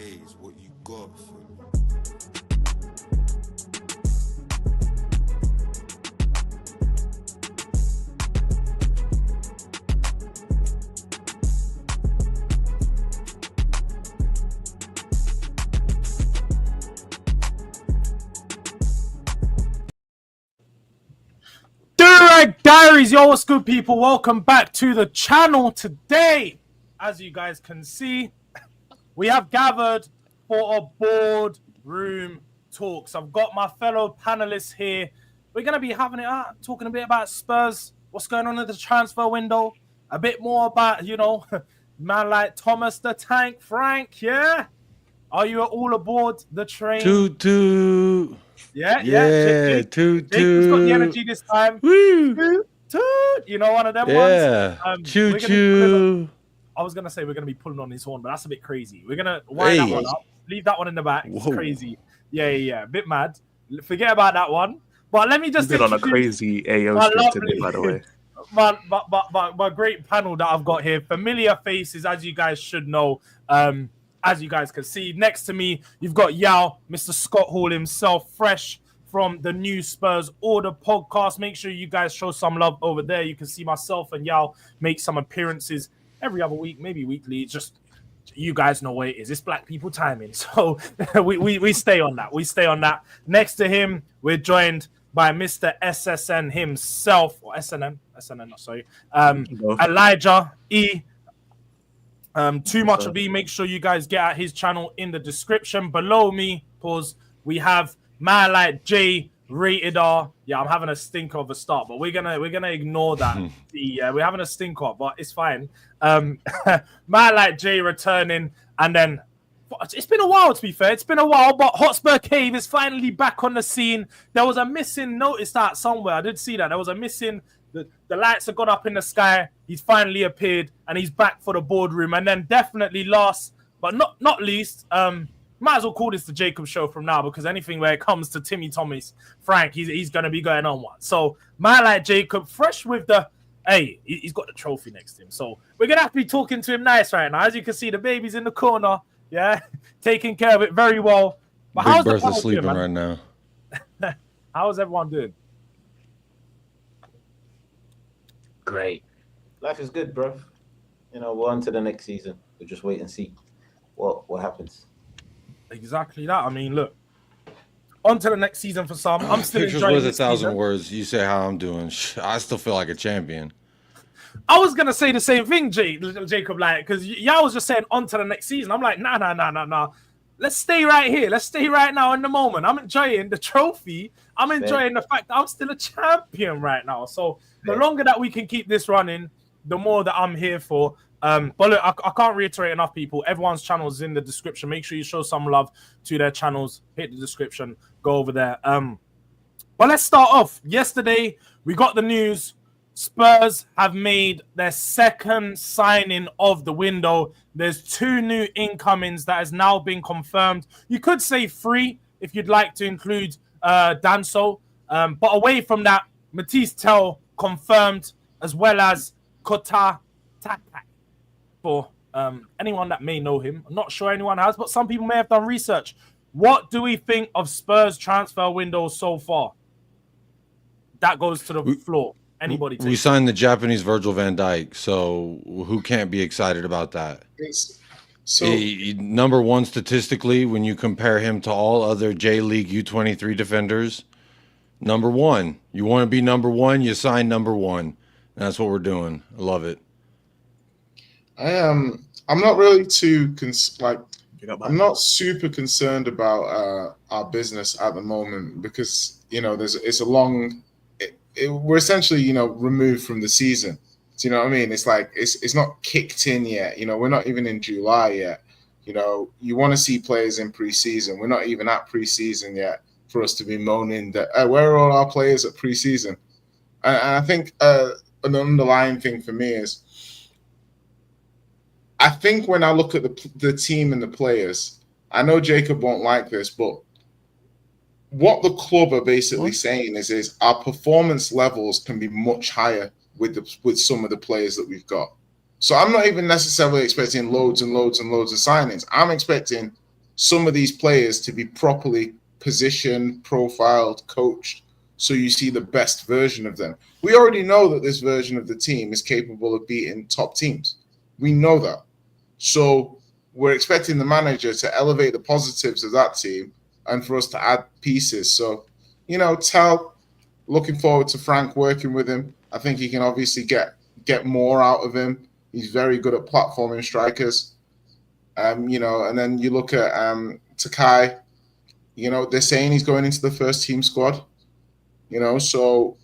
J's, what you got for me? Durag Diaries, yo, what's good, people? Welcome back to the channel. Today, as you guys can see, we have gathered for a boardroom talks. I've got my fellow panelists here. We're going to be having it out, talking a bit about Spurs, what's going on in the transfer window, a bit more about, man like Thomas the Tank Frank, yeah? Are you all aboard the train? Toot. Yeah. Toot. Jacob's got the energy this time. Woo. Toot. You know, one of them Yeah. ones. Choo. I was gonna say we're gonna be pulling on his horn, but that's a bit crazy. We're gonna wind that one up, leave that one in the back. It's crazy. Yeah. A bit mad. Forget about that one. But let me just on a crazy AO stream today, by the way. My great panel that I've got here, familiar faces, as you guys should know. As you guys can see, next to me, you've got Yaw, Mr. Scott Hall himself, fresh from the new Spurs Order podcast. Make sure you guys show some love over there. You can see myself and Yaw make some appearances every other week, maybe weekly. It's just, you guys know what it is. It's black people timing. So we stay on that. We stay on that. Next to him, we're joined by Mr. SSN himself, or SNN, sorry. Elijah E. Too much of me. Make sure you guys get at his channel in the description. Below me, we have man like JayRatedR. Yeah, I'm having a stinker of a start, but we're gonna ignore that. We're having a stinker, but it's fine. Man like Jay returning, and then it's been a while, to be fair. It's been a while, but Hotspur Cave is finally back on the scene. There was a missing notice that somewhere. I did see that. There was a missing. The lights have gone up in the sky. He's finally appeared, and he's back for the boardroom. And then definitely last, but not least, might as well call this the Jacob Show from now, because anything where it comes to Timmy Thomas, Frank, he's going to be going on one. So, man like Jacob, fresh with he's got the trophy next to him. So, we're going to have to be talking to him nice right now. As you can see, the baby's in the corner, yeah, taking care of it very well. But Big Bertha sleeping right now. How's everyone doing? Great. Life is good, bro. You know, we're on to the next season. We'll just wait and see what happens. Exactly that. I mean, look, on to the next season for some. I'm still Pictures enjoying worth this 1,000 season. words. You say how I'm doing. I still feel like a champion. I was gonna say the same thing, Jacob, like, because y'all was just saying on to the next season. I'm like, nah. Let's stay right here. Let's stay right now in the moment. I'm enjoying the trophy. I'm enjoying the fact that I'm still a champion right now. So the longer that we can keep this running, the more that I'm here for. But look, I can't reiterate enough, people. Everyone's channel is in the description. Make sure you show some love to their channels. Hit the description. Go over there. But let's start off. Yesterday, we got the news. Spurs have made their second signing of the window. There's 2 new incomings that has now been confirmed. You could say 3 if you'd like to include Danso. But away from that, Matisse Tell confirmed, as well as Kota Tatak. For anyone that may know him. I'm not sure anyone has, but some people may have done research. What do we think of Spurs transfer window so far? That goes to the floor. Anybody? We signed the Japanese Virgil van Dijk, so who can't be excited about that? Number one statistically, when you compare him to all other J League U23 defenders, number one. You want to be number one, you sign number one. And that's what we're doing. I love it. I'm not really I'm not super concerned about our business at the moment, because it's a long. We're essentially removed from the season. Do you know what I mean? It's like it's not kicked in yet. We're not even in July yet. You want to see players in preseason. We're not even at preseason yet for us to be moaning that where are all our players at preseason? And I think an underlying thing for me is, I think when I look at the team and the players, I know Jacob won't like this, but what the club are basically saying is our performance levels can be much higher with some of the players that we've got. So I'm not even necessarily expecting loads and loads and loads of signings. I'm expecting some of these players to be properly positioned, profiled, coached, so you see the best version of them. We already know that this version of the team is capable of beating top teams. We know that. So we're expecting the manager to elevate the positives of that team and for us to add pieces. So, looking forward to Frank working with him. I think he can obviously get more out of him. He's very good at platforming strikers. And then you look at Takai, they're saying he's going into the first team squad, so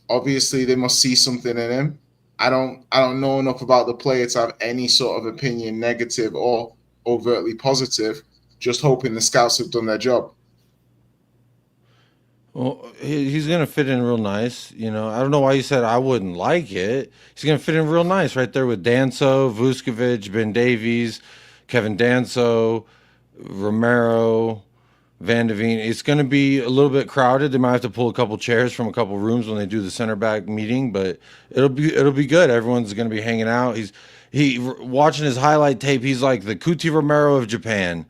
obviously they must see something in him. I don't know enough about the player to have any sort of opinion, negative or overtly positive, just hoping the scouts have done their job. Well, he's going to fit in real nice. I don't know why you said I wouldn't like it. He's going to fit in real nice right there with Danso, Vuskovic, Ben Davies, Kevin Danso, Romero, Van de Veen. It's going to be a little bit crowded. They might have to pull a couple chairs from a couple rooms when they do the center back meeting, but it'll be good. Everyone's going to be hanging out. He watching his highlight tape. He's like the Kuti Romero of Japan.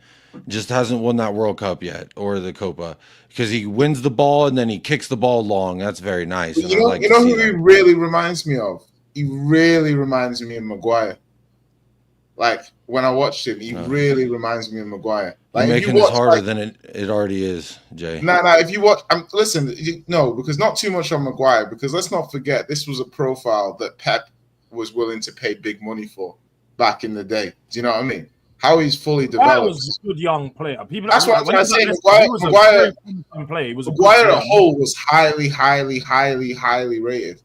Just hasn't won that World Cup yet or the Copa because he wins the ball and then he kicks the ball long. That's very nice. You know who he really reminds me of? He really reminds me of Maguire. Like when I watched him, he really reminds me of Maguire. Like you're making this harder than it already is, Jay. No. If you watch, listen, because not too much on Maguire. Because let's not forget, this was a profile that Pep was willing to pay big money for back in the day. Do you know what I mean? How he's fully developed. Maguire was a good young player. That's what I'm trying to say. Maguire as a whole was highly, highly, highly, highly rated.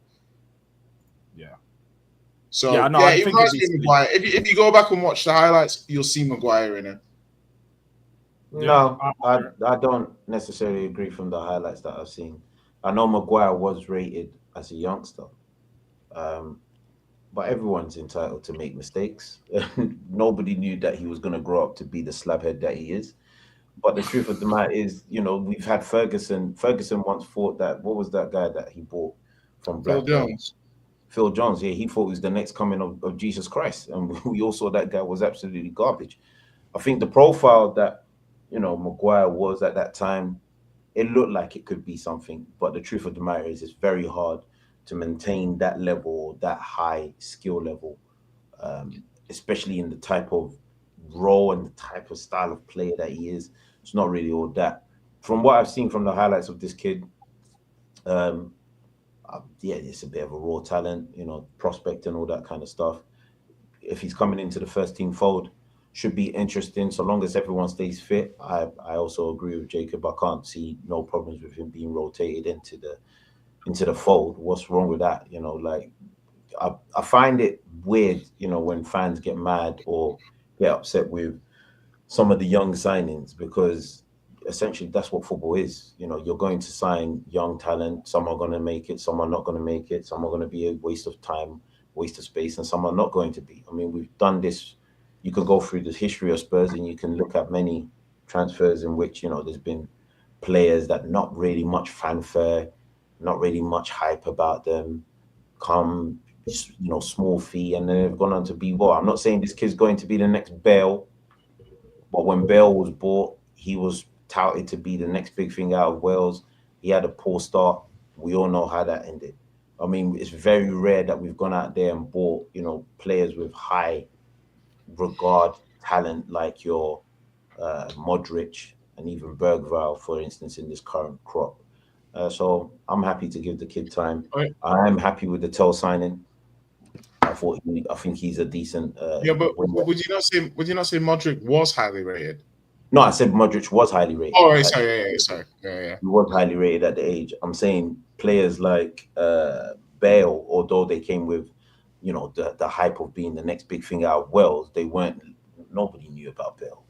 Yeah. So he reminds me of Maguire. If you go back and watch the highlights, you'll see Maguire in it. No, I don't necessarily agree from the highlights that I've seen. I know Maguire was rated as a youngster. But everyone's entitled to make mistakes. Nobody knew that he was going to grow up to be the slabhead that he is. But the truth of the matter is, we've had Ferguson. Ferguson once thought that, what was that guy that he bought from Blackburn? Phil Jones. Yeah, he thought he was the next coming of Jesus Christ. And we all saw that guy was absolutely garbage. I think the profile that, Maguire was at that time, it looked like it could be something. But the truth of the matter is, it's very hard to maintain that level, that high skill level, especially in the type of role and the type of style of player that he is. It's not really all that. From what I've seen from the highlights of this kid, it's a bit of a raw talent, prospect and all that kind of stuff. If he's coming into the first team fold, should be interesting so long as everyone stays fit. I also agree with Jacob. I can't see no problems with him being rotated into the fold. What's wrong with that? I find it weird, when fans get mad or get upset with some of the young signings, because essentially that's what football is. You're going to sign young talent. Some are going to make it, some are not going to make it, some are going to be a waste of time, waste of space, and some are not going to be. I mean, we've done this. You can go through the history of Spurs and you can look at many transfers in which, there's been players that not really much fanfare, not really much hype about them, come, small fee, and then they've gone on to be what? I'm not saying this kid's going to be the next Bale, but when Bale was bought, he was touted to be the next big thing out of Wales. He had a poor start. We all know how that ended. I mean, it's very rare that we've gone out there and bought, players with high regard, talent like your Modric and even Bergvall, for instance, in this current crop. So I'm happy to give the kid time. Right. I am happy with the Tell signing. I think he's a decent. But would you not say Modric was highly rated? No, I said Modric was highly rated. Oh, right, sorry. Yeah. He was highly rated at the age. I'm saying players like Bale, although they came with, the hype of being the next big thing out of Wales, nobody knew about Bale.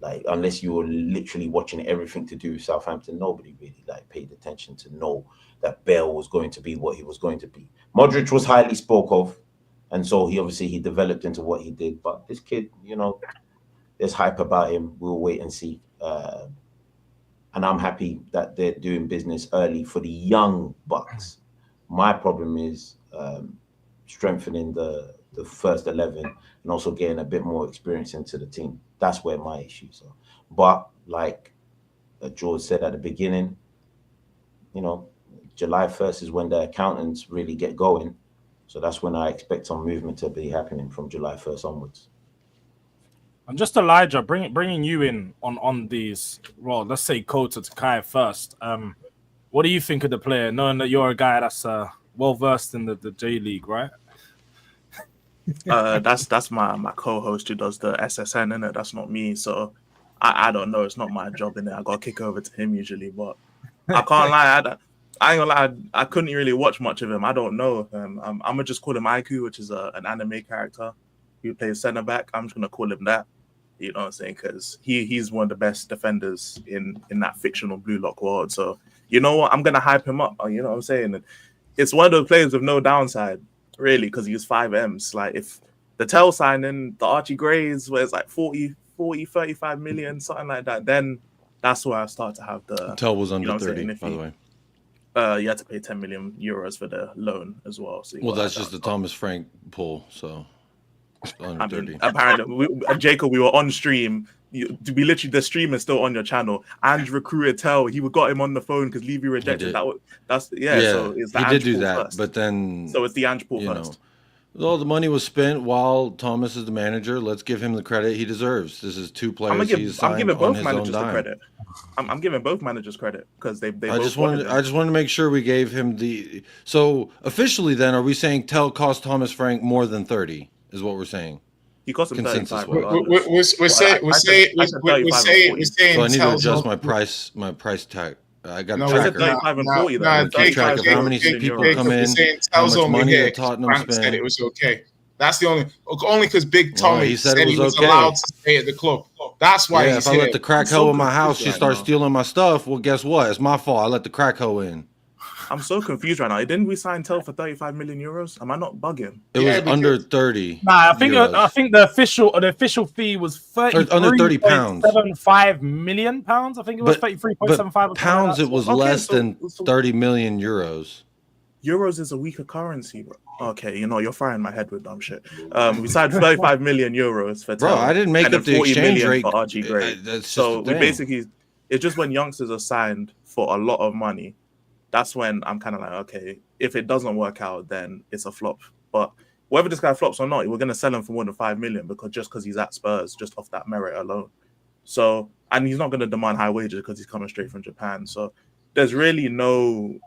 Like, unless you were literally watching everything to do with Southampton, nobody really paid attention to know that Bale was going to be what he was going to be. Modric was highly spoke of, and so he developed into what he did. But this kid, there's hype about him. We'll wait and see. And I'm happy that they're doing business early for the young bucks. My problem is strengthening the first 11 and also getting a bit more experience into the team. That's where my issues are. But like George said at the beginning, July 1st is when the accountants really get going. So that's when I expect some movement to be happening from July 1st onwards. And just Elijah, bringing you in on these. Well, let's say Kota to Kai first. What do you think of the player, knowing that you're a guy that's well versed in the J League, right? That's my co-host who does the SSN, innit? That's not me. So I don't know. It's not my job, innit? I got to kick over to him usually. But I can't lie. I ain't gonna lie. I couldn't really watch much of him. I don't know. I'm gonna just call him Aiku, which is an anime character who plays center back. I'm just gonna call him that. You know what I'm saying? Because he's one of the best defenders in that fictional Blue Lock world. So you know what? I'm gonna hype him up. You know what I'm saying? It's one of those players with no downside, really, because he was 5Ms. Like if the Tell signing, the Archie Grays, where it's like 40, 35 million, something like that, then that's where I start to have the Tell was under you know 30, by the way. You had to pay 10 million euros for the loan as well. So well, that's just the Thomas Frank pull. So under 30. Apparently, Jacob, we were on stream. To be literally, the stream is still on your channel. And recruited Tell, he got him on the phone because Levy rejected that. So it's the he did do that, first. but then so it's the Ange Paul first. Well, the money was spent while Thomas is the manager. Let's give him the credit he deserves. This is two players he's signed I'm giving on both his managers own the dime. credit. I'm giving both managers credit because they I both just wanted to make sure we gave him the. So officially, then, are we saying Tell cost Thomas Frank more than 30? Is what we're saying. He cost him 35. We're saying. So I need to adjust my price tag. I got a tracker. 35 and 40. Keep track of how many people come in, how much money that Tottenham spent. Said it was okay. That's the only because Big Tommy he said he was okay. allowed to stay at the club. That's why he's if I here. let the crack hoe in my house, she starts stealing my stuff. Well, guess what? It's my fault. I let the crack hoe in. I'm so confused right now. Didn't we sign Tell for 35 million euros? Am I not bugging? It was under 30. Nah, I think the official fee was 30 under 30 pounds. 75 million pounds. I think it was 33.75 pounds. It was less than 30 million euros. Euros is a weaker currency, bro. Okay, you're frying my head with dumb shit. We signed 35 million euros for Tell. Bro, I didn't make up the exchange rate for RG Gray. So we basically, it's just when youngsters are signed for a lot of money, that's when I'm kind of like, okay, if it doesn't work out, then it's a flop. But whether this guy flops or not, we're going to sell him for more than 5 million because he's at Spurs, just off that merit alone. So, and he's not going to demand high wages because he's coming straight from Japan. So there's really no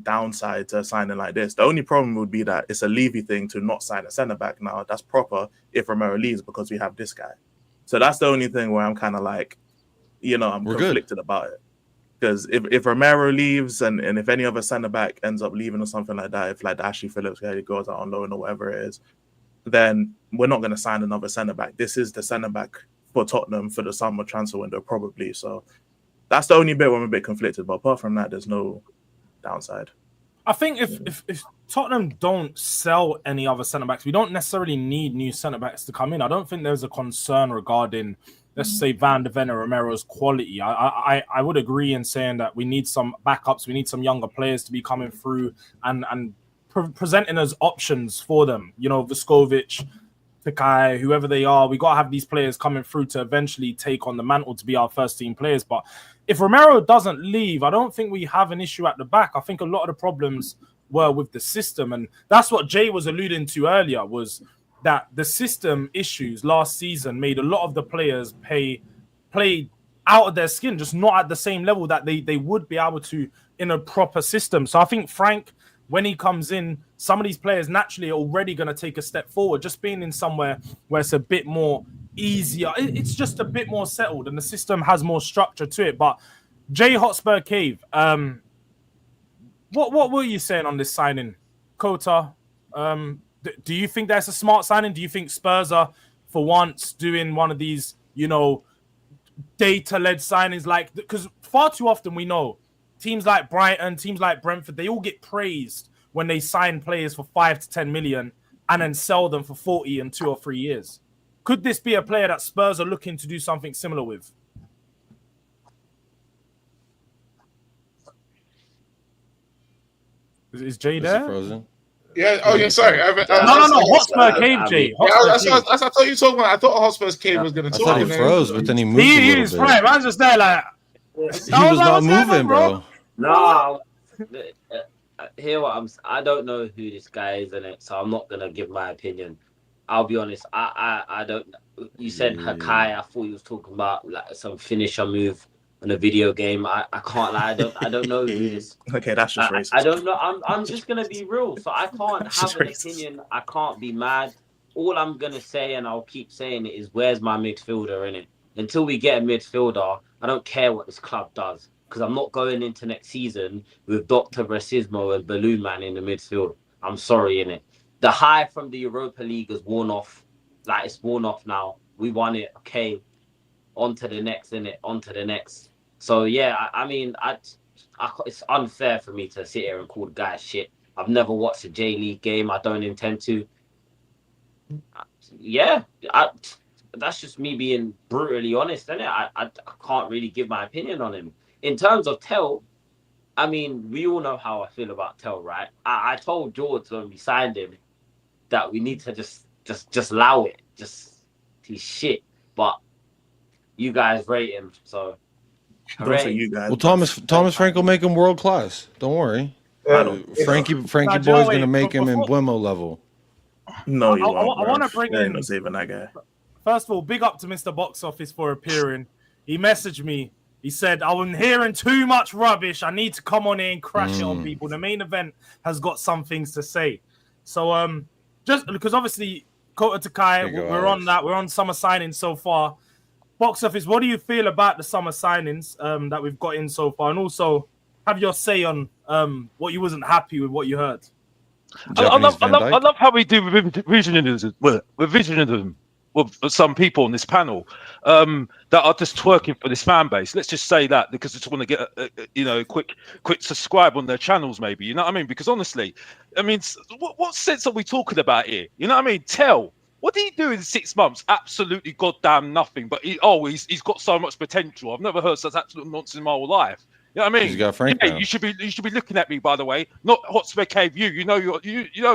downside to signing like this. The only problem would be that it's a Levy thing to not sign a centre back now. That's proper if Romero leaves because we have this guy. So that's the only thing where I'm kind of like, I'm conflicted about it. Because if Romero leaves and if any other centre back ends up leaving or something like that, if like Ashley Phillips goes out on loan or whatever it is, then we're not going to sign another centre back. This is the centre back for Tottenham for the summer transfer window probably. So that's the only bit where I'm a bit conflicted. But apart from that, there's no downside. I think if Tottenham don't sell any other centre backs, we don't necessarily need new centre backs to come in. I don't think there's a concern regarding, let's say, Van de Ven or Romero's quality. I would agree in saying that we need some backups, we need some younger players to be coming through and presenting as options for them. Vuskovic, Takai, whoever they are, we got to have these players coming through to eventually take on the mantle to be our first team players. But if Romero doesn't leave, I don't think we have an issue at the back. I think a lot of the problems were with the system. And that's what Jay was alluding to earlier, was that the system issues last season made a lot of the players play out of their skin, just not at the same level that they would be able to in a proper system. So I think Frank, when he comes in, some of these players naturally are already going to take a step forward. Just being in somewhere where it's a bit more easier, it's just a bit more settled and the system has more structure to it. But Jay Hotspur Cave, what were you saying on this signing, Kota? Do you think that's a smart signing? Do you think Spurs are, for once, doing one of these, data-led signings? Because far too often we know teams like Brighton, teams like Brentford, they all get praised when they sign players for 5 to 10 million and then sell them for 40 in 2 or 3 years. Could this be a player that Spurs are looking to do something similar with? Is Jay there? Frozen? Yeah. Oh, yeah. Sorry. No. Hotspur Cave, Jay. I thought you were talking about. I thought Hotspur's Cave was going to I talk. thought he froze, but then he moved a little He's bit. right. Man's just there like. He was not moving, bro. No. Hear what I don't know who this guy is in it, so I'm not gonna give my opinion. I'll be honest. I don't. You said Hakai. I thought he was talking about like some finisher move in a video game. I can't lie. I don't know who this. Okay, that's just racist. I don't know. I'm just gonna be real. So I can't have an opinion. I can't be mad. All I'm gonna say, and I'll keep saying it, is where's my midfielder in it? Until we get a midfielder, I don't care what this club does. Because I'm not going into next season with Dr. Racismo and Balloon Man in the midfield. I'm sorry, innit? The high from the Europa League has worn off. Like, it's worn off now. We won it. Okay. On to the next, innit? On to the next. So, yeah, I mean, it's unfair for me to sit here and call the guy shit. I've never watched a J-League game. I don't intend to. Yeah, that's just me being brutally honest, innit? I can't really give my opinion on him. In terms of Tell, I mean, we all know how I feel about Tell, right? I told Jords when we signed him that we need to just allow it. He's shit. But you guys rate him, so Don't say you guys. Well, Thomas Frank will make him world class. Don't worry. Frankie Boy's gonna make him in Buemo level. No, you won't. I want to bring in. Not saving that guy. First of all, big up to Mr. Box Office for appearing. He messaged me. He said, I'm hearing too much rubbish. I need to come on here and crash it on people. The main event has got some things to say. So, just because obviously, Kota Takai, we're on that. We're on summer signings so far. Box Office, what do you feel about the summer signings that we've got in so far? And also, have your say on what you wasn't happy with what you heard. I love how we do revisionism. Well, revisionism. With some people on this panel that are just twerking for this fan base. Let's just say that because they just want to get a quick subscribe on their channels, maybe. You know what I mean? Because honestly, I mean, what sense are we talking about here? You know what I mean? Tell. What did he do in 6 months? Absolutely goddamn nothing. But he's got so much potential. I've never heard such absolute nonsense in my whole life. You know what I mean? He's got Frank you should be looking at me, by the way, not Hotspur Cave. You know who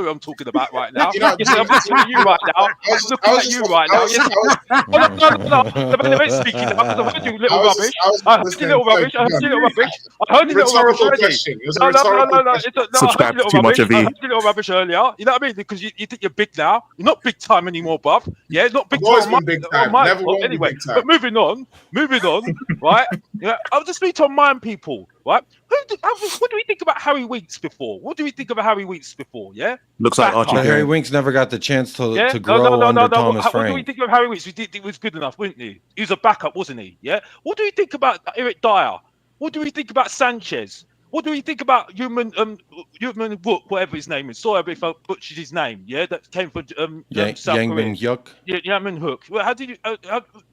I'm talking about right now. I'm looking at you right now. I'm looking at you right now. No. The way speaking, I heard you little rubbish. I heard you little rubbish. I heard you little rubbish. No. Subscribe to too much of I heard you little rubbish earlier. You know what I mean? Because you think you're big now. You're not big time anymore, bruv. Yeah, not big time. Big time. Anyway, but moving on, right? Yeah, I just need to remind people. Right? What do we think about Harry Winks before? Yeah, looks like Archie. Harry Winks never got the chance to grow under Thomas Frank. What do we think of Harry Winks? He was good enough, wasn't he? He was a backup, wasn't he? Yeah. What do we think about Eric Dyer? What do we think about Sanchez? What do we think about Human Wook, whatever his name is? Sorry if I butchered his name. Yeah, that came from South Korea. Hyuk. Yeah, Yangmin Hook. Well,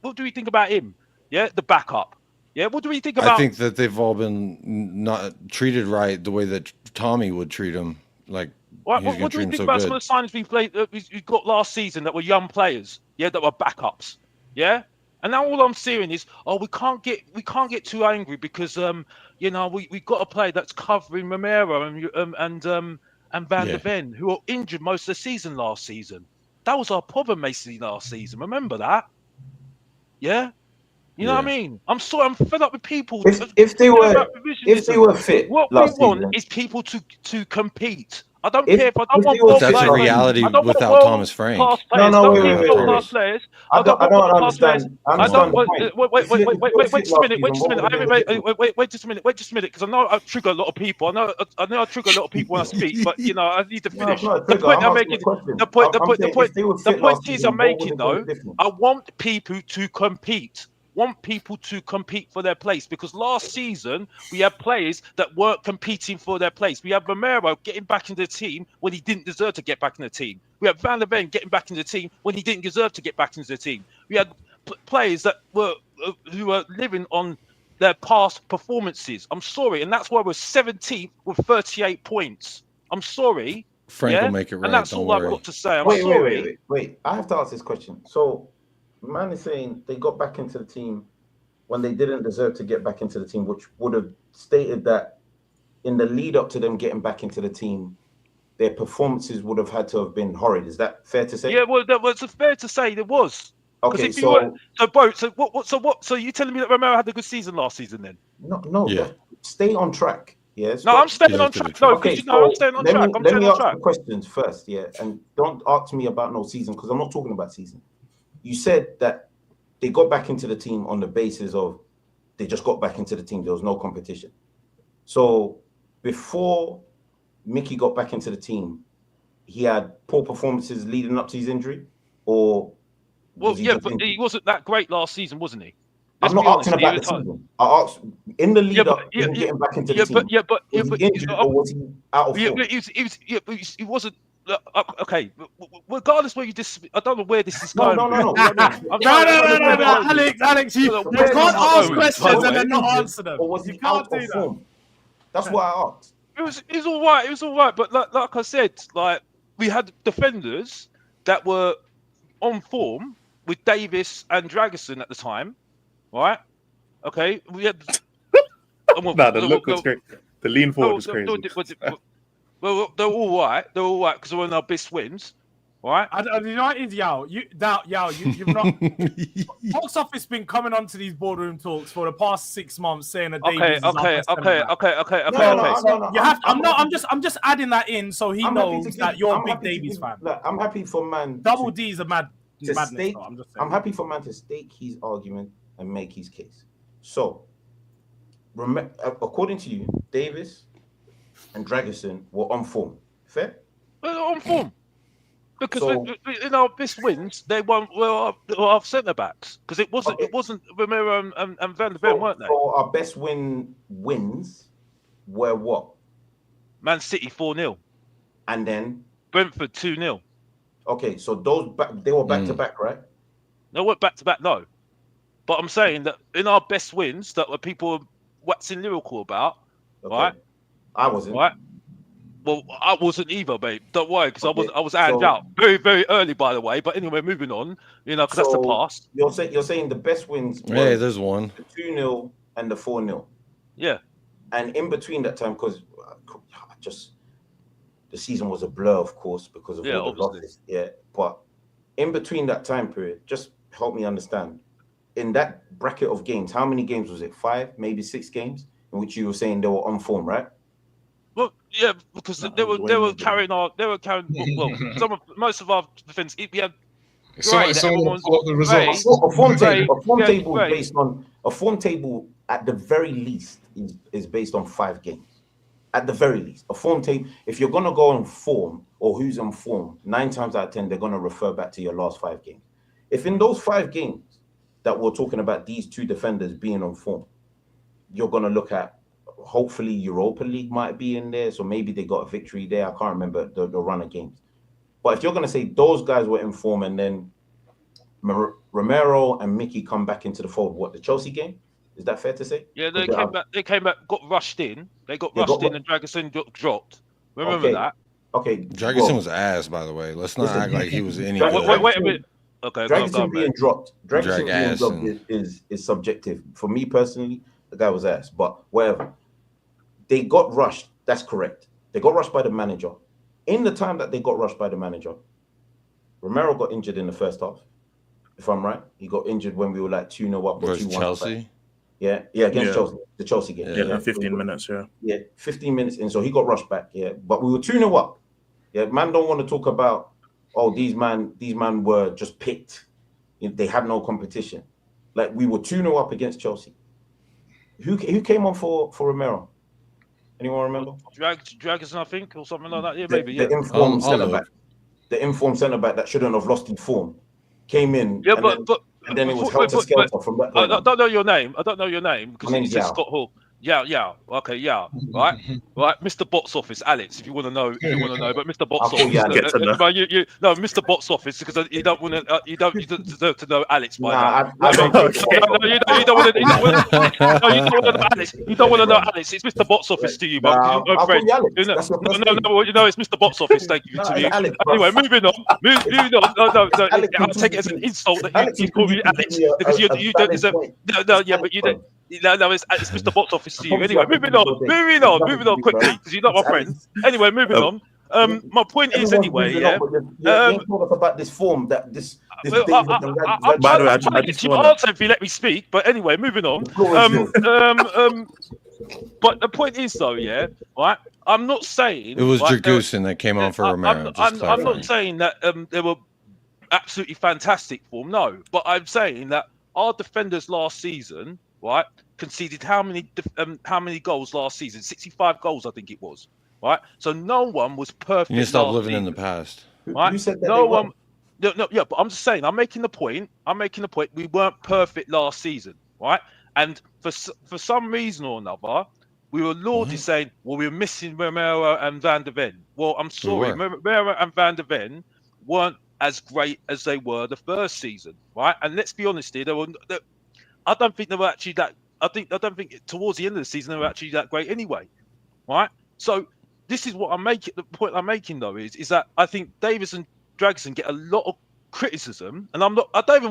what do we think about him? Yeah, the backup. Yeah, what do we think about? I think that they've all been not treated right the way that Tommy would treat them. Like, what do we think about some of the signings we got last season that were young players? Yeah, that were backups. Yeah, and now all I'm seeing is, we can't get too angry because we got a player that's covering Romero and Van der Ven, who were injured most of the season last season. That was our problem, basically, last season. Remember that? Yeah. You know what I mean? I'm fed up with people. If they were fit, what we want is people to compete. I don't care if I don't want world class. That's a reality without Thomas Frank. No, wait. I don't understand. Wait just a minute, because I know I trigger a lot of people. I know I trigger a lot of people when I speak, but I need to finish. The point I'm making. The point is I'm making though. I want people to compete. For their place, because last season we had players that weren't competing for their place. We had Romero getting back into the team when he didn't deserve to get back in the team. We had Van der Ven getting back into the team when he didn't deserve to get back into the team. We had players that were who were living on their past performances. I'm sorry, and that's why we're 17th with 38 points. I'm sorry. Frank will make it right. And that's all I've got to say. Wait. I have to ask this question. So, man is saying they got back into the team when they didn't deserve to get back into the team, which would have stated that in the lead up to them getting back into the team, their performances would have had to have been horrid. Is that fair to say? Yeah, well, that was fair to say there was. Okay, so what? So you telling me that Romero had a good season last season then? No. Stay on track. Yes. No, I'm staying on track. No, okay, I'm staying on track. Let me ask the questions first, yeah, and don't ask me about no season because I'm not talking about season. You said that they got back into the team on the basis of they just got back into the team. There was no competition. So before Mickey got back into the team, he had poor performances leading up to his injury, or but he wasn't that great last season, wasn't he? I'm not asking about the season. I asked in the lead up, getting back into the team. Was he injured or was he out of form? He wasn't. Okay, regardless where I don't know where this is going. No, Alex, you can't ask questions and then not answer them. Or was he out of form? That's what I asked. It was all right. It was all right, but like I said, like we had defenders that were on form with Davis and Dragerson at the time, right? Okay, we had. The look was great. The lean forward was crazy. Well, they're all right. They're all right because we're in our best wins, right? United, you've not. Box office been coming onto these boardroom talks for the past 6 months, saying that Davies I'm just adding that in so he knows that you're a big Davies fan. Look, I'm happy for man. Double D is a madness. I'm happy for man to stake his argument and make his case. So, according to you, Davis and Dragerson were on form. Fair? Well, on form. Because in our best wins, they were our centre backs. Because it wasn't Romero and Van der Ven, weren't they? So our best wins were what? Man City 4-0. And then Brentford 2-0. Okay, so they were back to back, right? No, weren't back to back, no. But I'm saying that in our best wins that were people were waxing lyrical about, right? I wasn't. Right. Well, I wasn't either, babe. Don't worry, because I was out very, very early, by the way. But anyway, moving on, because that's the past. You're saying the best wins. Hey, there's one. The 2-0 and the 4-0. Yeah. And in between that time, because the season was a blur, of course, because of all the losses. Yeah. But in between that time period, just help me understand. In that bracket of games, how many games was it? 5, maybe 6 games, in which you were saying they were on form, right? Well, yeah, because they were carrying. Well, most of our defense. We had. A form table at the very least is based on 5 games. At the very least, a form table. If you're gonna go on form or who's on form, 9 times out of 10 they're gonna refer back to your last 5 games. If in those 5 games that we're talking about these 2 defenders being on form, you're gonna look at. Hopefully Europa League might be in there, so maybe they got a victory there. I can't remember the run of games. But if you're going to say those guys were in form and then Romero and Mickey come back into the fold, what, the Chelsea game? Is that fair to say? Yeah, they came back, got rushed in. They got rushed in and Dragerson dropped. Remember that? Okay. Dragerson was ass, by the way. Let's not act like he was any good. Wait a minute. Okay, Dragerson being dropped is subjective. For me personally, the guy was ass, but whatever. They got rushed. That's correct. They got rushed by the manager. In the time that they got rushed by the manager, Romero got injured in the first half. If I'm right, he got injured when we were like 2-0 up or 2-1 Chelsea. Yeah, against Chelsea, the Chelsea game. Yeah, 15 minutes. Yeah, 15 minutes in, so he got rushed back. Yeah, but we were 2-0 up. Yeah, man, don't want to talk about these man were just picked. They had no competition. Like we were 2-0 up against Chelsea. Who came on for Romero? Anyone remember? Dragerson, I think, or something like that. Yeah, maybe. The informed centre-back. The informed centre-back that shouldn't have lost his form came in. Yeah, and then it was helter-skelter from that point. I don't know your name. Because it's Scott Hall. Yeah. Okay, yeah. Right. Mr. Box Office, Alex. If you want to know, but Mr. Box Office. Mr. Box Office, because you don't want to. You don't deserve to know Alex by now. You don't want to know Alex. You don't want to know Alex. It's Mr. Box Office to you, but you know, friend. No. It's Mr. Box Office. Thank you to you. Anyway, moving on. No. I'll take it as an insult that you call me Alex because you don't deserve. No. But you don't. No, it's Mr. Box Office to you. Anyway, moving on quickly, because you're not my friend. Anyway, moving on. My point is anyway, yeah. You ain't talking about this form that this. By the way, I just want to answer if you let me speak. But anyway, moving on. But the point is, though, yeah, right. I'm not saying it was Dragusin that came on for Romero. I'm not saying that they were absolutely fantastic form. No, but I'm saying that our defenders last season, right, conceded how many goals last season? 65 goals, I think it was. Right, so no one was perfect. You need to stop living in the past. Right, you said that no one. No, yeah, but I'm just saying. I'm making the point. We weren't perfect last season, right? And for some reason or another, we were lauded saying, well, we were missing Romero and Van der Ven. Well, I'm sorry, Romero and Van der Ven weren't as great as they were the first season, right? And let's be honest here, I don't think they were actually that. I don't think towards the end of the season they were actually that great anyway, right? So this is what I'm making. The point I'm making though is that I think Davis and Dragusin get a lot of criticism, and I don't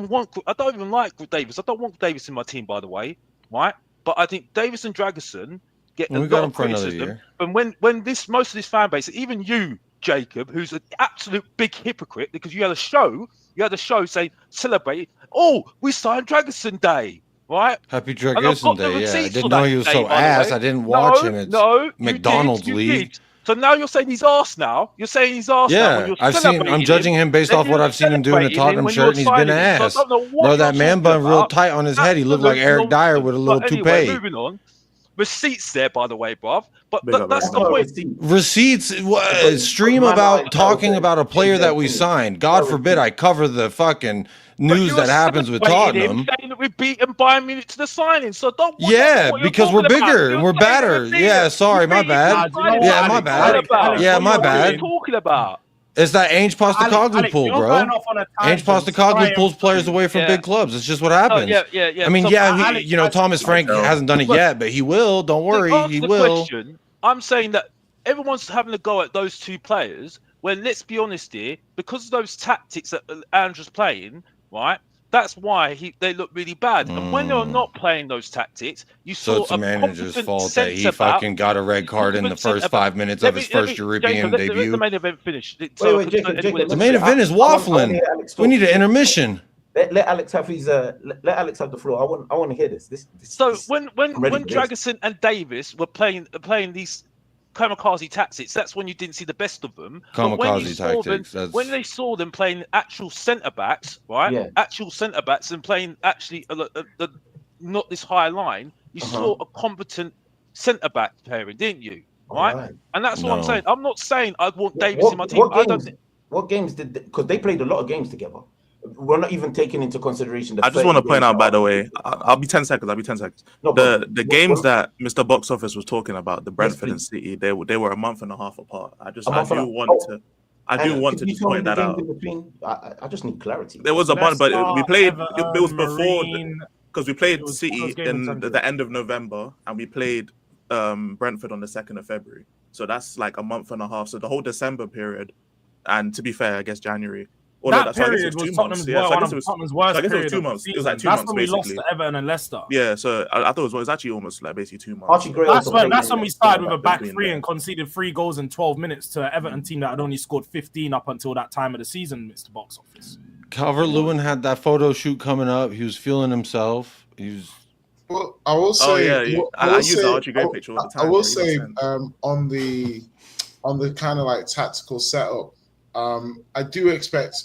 even like Davis. I don't want Davis in my team, by the way, right? But I think Davis and Dragusin get a lot of criticism. And when most of this fan base, even you, Jacob, who's an absolute big hypocrite, because you had a show saying celebrate. Oh, we signed Dragusin Day, right? Happy Dragusin Day. Yeah, I didn't know he was so ass. I didn't watch him at McDonald's League. So now you're saying he's arse now. You're saying he's arse now. Yeah, I'm judging him based off what I've seen him do in a Tottenham shirt, and he's been an ass. Bro, that man bun real tight on his head. He looked like Eric Dyer with a little toupee. Moving on. Receipts there, by the way, bruv. But that's the point. Receipts. Stream about talking about a player that we signed. God forbid I cover the fucking news that happens with Tottenham. Saying that we beat Bayern Munich to the signing, so don't. Yeah, because we're bigger and we're better. Yeah, sorry, my bad. Yeah, my bad. Yeah, my bad. What are you talking about? It's that Ainge Postecoglou pull, bro. Ainge Postecoglou pulls players away from big clubs. It's just what happens. Yeah. I mean, Thomas Frank hasn't done it yet, but he will. Don't worry, he will. I'm saying that everyone's having a go at those two players. When let's be honest here, because of those tactics that Andrew's playing, right? That's why they look really bad. And when they're not playing those tactics, you saw it's the manager's fault that he fucking got a red card in the first 5 minutes of his first European debut. Let the main event finish. The main event is waffling. We need an intermission. Let Alex have his. Let Alex have the floor. I want to hear this. When Dragusin and Davis were playing these kamikaze tactics, that's when you didn't see the best of them. Kamikaze tactics. When they saw them playing actual centre backs, right? Yeah. Actual centre backs and playing actually not this high line, you saw a competent centre back pairing, didn't you? Right? And that's what I'm saying. I'm not saying I'd want Davis in my team. What games did? Because they played a lot of games together. We're not even taking into consideration the. I just want to point out, by the way, I'll be 10 seconds. No, the games that Mr. Box Office was talking about, the Brentford and City, they were a month and a half apart. I do want to just point that out. I just need clarity. There was a bunch, but we played. It was before because we played City in the end of November, and we played Brentford on the 2nd of February. So that's like a month and a half. So the whole December period, and to be fair, I guess January. That period was Tottenham's worst period. It was 2 months. It was like 2 months. That's when we lost to Everton and Leicester. Yeah, so I thought it was actually almost like basically 2 months. That's when we started with a back three and conceded 3 goals in 12 minutes to an Everton team that had only scored 15 up until that time of the season, Mr. Box Office. Calvert-Lewin had that photo shoot coming up. He was feeling himself. Well, I will say. I use the Archie Gray picture all the time. I will say on the kind of like tactical setup, I do expect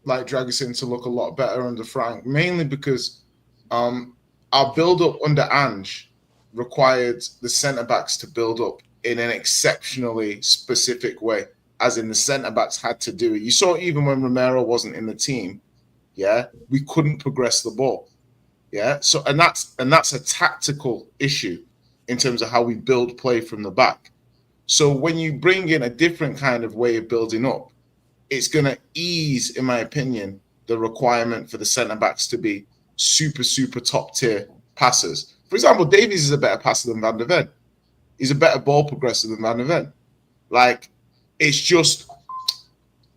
like Dragusin to look a lot better under Frank, mainly because our build-up under Ange required the centre-backs to build up in an exceptionally specific way, as in the centre-backs had to do it. You saw even when Romero wasn't in the team, we couldn't progress the ball. So and that's a tactical issue in terms of how we build play from the back. So when you bring in a different kind of way of building up, it's going to ease, in my opinion, the requirement for the centre-backs to be super, super top-tier passers. For example, Davies is a better passer than Van der Ven. He's a better ball progressor than Van der Ven. Like, it's just,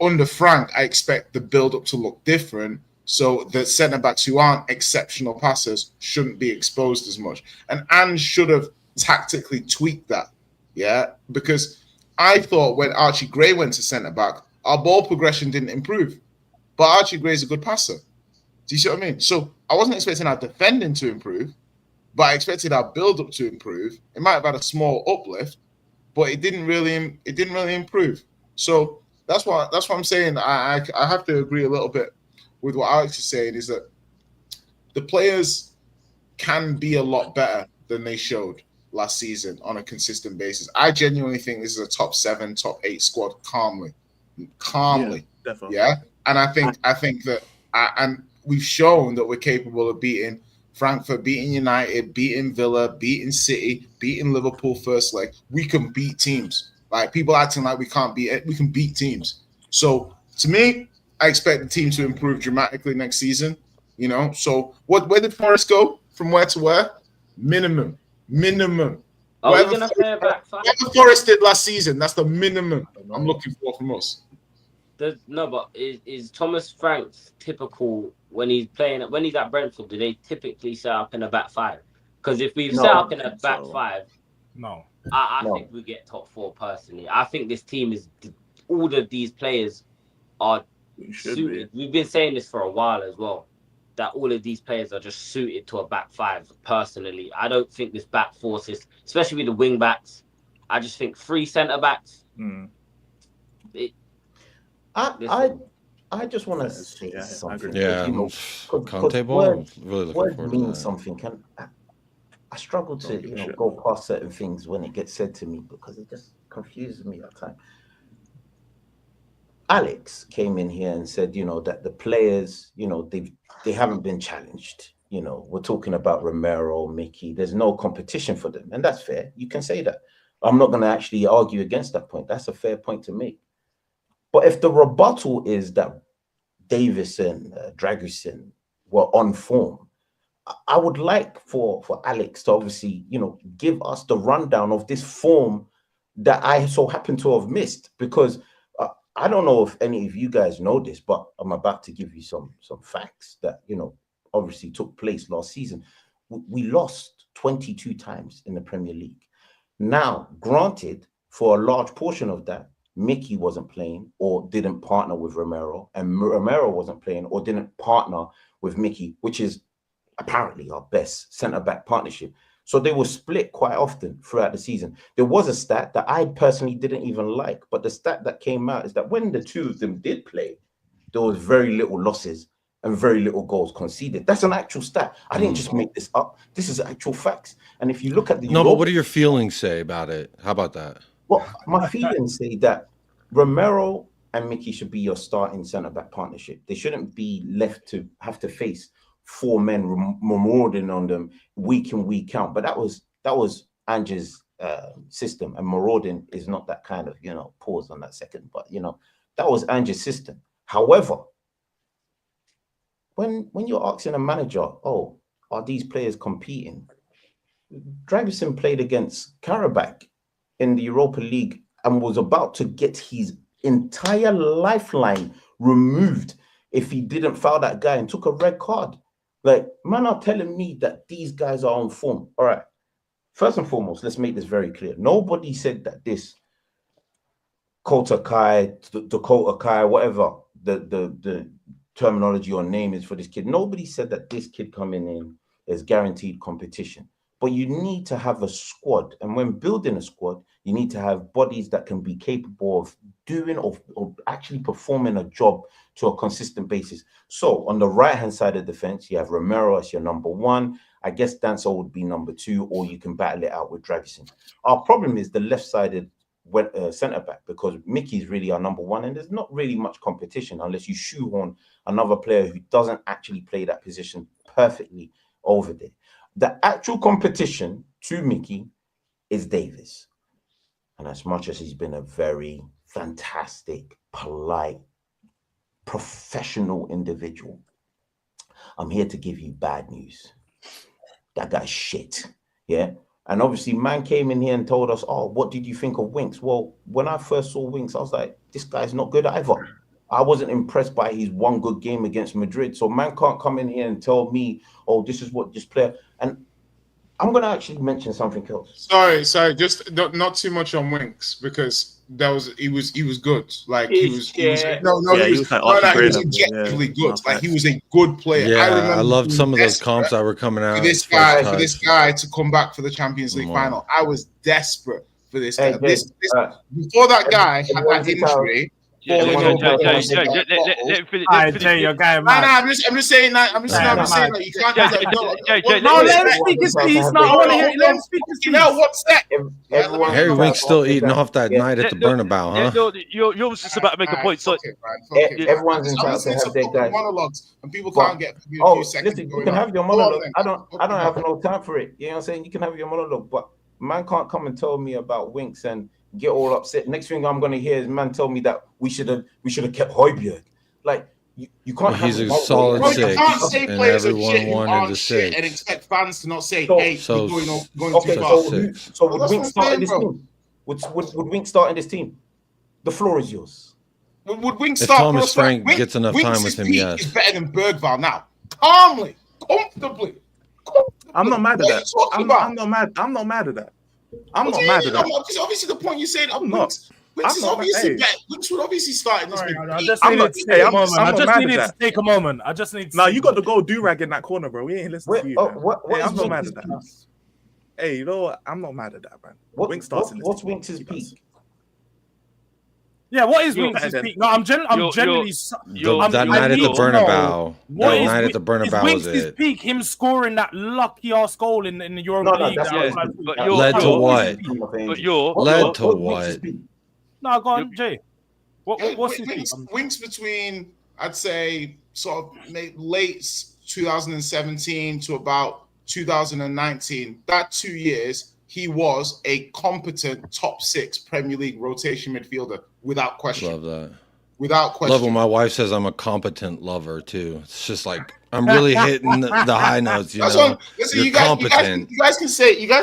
under Frank, I expect the build-up to look different, so the centre-backs who aren't exceptional passers shouldn't be exposed as much. And Ange should have tactically tweaked that, because I thought when Archie Gray went to centre back, our ball progression didn't improve. But Archie Gray is a good passer. Do you see what I mean? So I wasn't expecting our defending to improve, but I expected our build-up to improve. It might have had a small uplift, but it didn't really improve. So that's what I'm saying. I have to agree a little bit with what Alex is saying, is that the players can be a lot better than they showed last season on a consistent basis. I genuinely think this is a top 7, top 8 squad calmly. Yeah, definitely. Yeah. And I think that and we've shown that we're capable of beating Frankfurt, beating United, beating Villa, beating City, beating Liverpool first leg. We can beat teams. Like, people acting like we can't beat it, we can beat teams. So to me, I expect the team to improve dramatically next season. You know, so where did Forest go? From where to where? Minimum. Are we gonna play a back five? Whatever Forest did last season, that's the minimum I'm looking for from us. No, but is Thomas Frank's typical when he's at Brentford? Do they typically set up in a back five? Because if we've set up in a back five, I think we get top 4 personally. I think this team is, all of these players are suited. We've been saying this for a while as well, that all of these players are just suited to a back five. Personally, I don't think this back four system, especially with the wing backs, I just think 3 centre backs. I just want to say something. Yeah, you know, Conte ball. Really looking forward to that. Something. I struggle to go past certain things when it gets said to me, because it just confuses me at times. Alex came in here and said, that the players, they haven't been challenged. We're talking about Romero, Mickey. There's no competition for them, and that's fair. You can say that. I'm not going to actually argue against that point. That's a fair point to make. But if the rebuttal is that Davis and Dragusin were on form, I would like for Alex to obviously, give us the rundown of this form that I so happen to have missed, because I don't know if any of you guys know this, but I'm about to give you some facts that, obviously took place last season. We lost 22 times in the Premier League. Now, granted, for a large portion of that, Mickey wasn't playing or didn't partner with Romero, and Romero wasn't playing or didn't partner with Mickey, which is apparently our best centre-back partnership. So they were split quite often throughout the season. There was a stat that I personally didn't even like, but the stat that came out is that when the two of them did play, there was very little losses and very little goals conceded. That's an actual stat. I didn't just make this up. This is actual facts. And if you look at the but what do your feelings say about it? How about that? Well, my feelings say that Romero and Mickey should be your starting centre-back partnership. They shouldn't be left to have to face 4 men marauding on them week in, week out. But that was Ange's system, and marauding is not that kind of, pause on that second, but that was Ange's system. However, when you're asking a manager, are these players competing? Dragusin played against Karabakh in the Europa League and was about to get his entire lifeline removed if he didn't foul that guy and took a red card. Like, man are telling me that these guys are on form. All right. First and foremost, let's make this very clear. Nobody said that this Dakota Kai, whatever the terminology or name is for this kid. Nobody said that this kid coming in is guaranteed competition. But you need to have a squad. And when building a squad, you need to have bodies that can be capable of doing or actually performing a job to a consistent basis. So on the right-hand side of the defense, you have Romero as your number 1. I guess Danso would be number 2, or you can battle it out with Dragusin. Our problem is the left-sided centre-back, because Mickey's really our number 1, and there's not really much competition unless you shoehorn another player who doesn't actually play that position perfectly over there. The actual competition to Mickey is Davis. And as much as he's been a very fantastic, polite, professional individual, I'm here to give you bad news. That guy's shit. Yeah. And obviously, man came in here and told us, what did you think of Winks? Well, when I first saw Winks, I was like, this guy's not good either. I wasn't impressed by his one good game against Madrid. So man can't come in here and tell me, this is what this player. And I'm going to actually mention something else. Sorry, just not too much on Winks, because he was good. Like he was objectively good. Like he was a good player. Yeah, I loved some of those comps that were coming out. For this guy to come back for the Champions League final, I was desperate for this guy. Before that guy had that injury. Jay, your guy. I'm just saying that. I'm just saying that you can't. No, let him speak his piece. No, I want to hear. Let him speak his piece. No, what's that? Harry Wink's still eating off that night at the Bernabeu, huh? You're just about to make a point. So everyone's entitled to have their guys. Monologues, and people can't get. Listen, you can have your monologue. I don't have no time for it. You know what I'm saying? You can have your monologue, but man can't come and tell me about Winks and get all upset. Next thing I'm gonna hear is man tell me that we should have kept Højbjerg. Like you can't. He's a solid six, you can't say and players everyone wanted the shit six, and expect fans to not say, so going okay, too far. So would Winks start in this team? Would Winks start in this team? The floor is yours. Would Winks if start? Thomas Frank gets enough time with him, yes. He's better than Bergvall now. Calmly, comfortably. I'm not mad at that. I'm not mad at that. I'm not mad at that. Because obviously the point you said, I'm not. Winks would obviously start in this league. I just needed to take a moment. I just need to. Now you got to go Durag in that corner, bro. We ain't listening to you. I'm not mad at that. Hey, you know what? I'm not mad at that, man. Winks starts in this. What's Winks' peak? Yeah, what is Winks' peak? No, I'm generally. That night at the Bernabeu. That night at the Bernabeu was it. Peak, him scoring that lucky ass goal in the Europa League. Led to what? Led to what? No, go on, Jay. What's his peak? Winks between, I'd say, sort of late 2017 to about 2019. That 2 years, he was a competent top 6 Premier League rotation midfielder without question. Love that. Without question. Love when my wife says I'm a competent lover too. It's just like I'm really hitting the high notes. Listen, you guys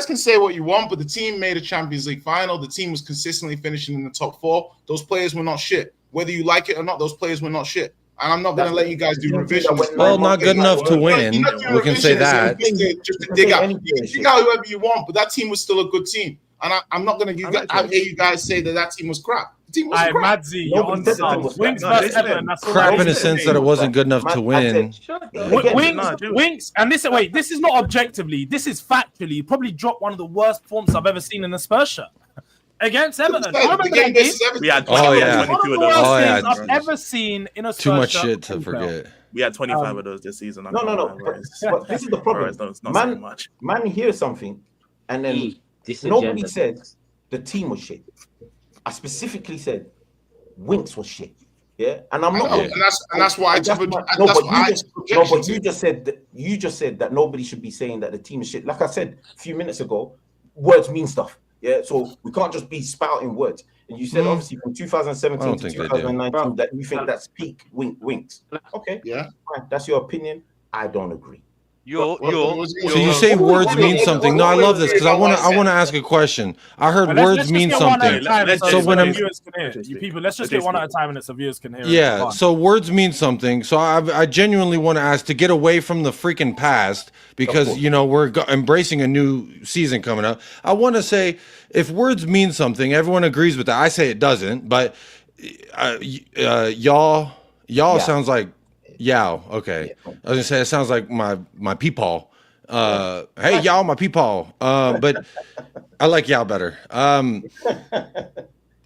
can say what you want, but the team made a Champions League final. The team was consistently finishing in the top 4. Those players were not shit. Whether you like it or not, those players were not shit. And I'm not going to let you guys do revisions. Well, not good enough to win. We can say that. Just to dig out. You can dig out whoever you want, but that team was still a good team. And I'm not going to hear you guys say that team was crap. The team was crap. Madzi, you're on Winks versus Everton. Crap in the sense that it wasn't good enough to win. Winks, and this is not objectively. This is factually. Probably dropped one of the worst performances I've ever seen in a Spurs shirt. Against Everton. We had 22 of those. I've ever seen in a Too much shit to forget. We had 25 of those this season. No. But this is the problem. Man hears something, and then nobody said the team was shit. I specifically said Winks was shit. Yeah, and I'm not. And that's why you just said that nobody should be saying that the team is shit. Like I said a few minutes ago, words mean stuff. Yeah, so we can't just be spouting words. And you said obviously from 2017 to 2019 that you think that's peak Winks. Okay, yeah, fine. That's your opinion. I don't agree. So you say words mean something. No, I love this because I want to ask a question. I heard words mean something. So when viewers can hear it. You people, let's just get one at a time, and so viewers can hear it. Yeah. So words mean something. So I genuinely want to ask to get away from the freaking past because we're embracing a new season coming up. I want to say if words mean something, everyone agrees with that. I say it doesn't, but y'all sounds like. Yow, okay. I was gonna say it sounds like my peepaw. Hey y'all, my peepaw. But I like Yow better.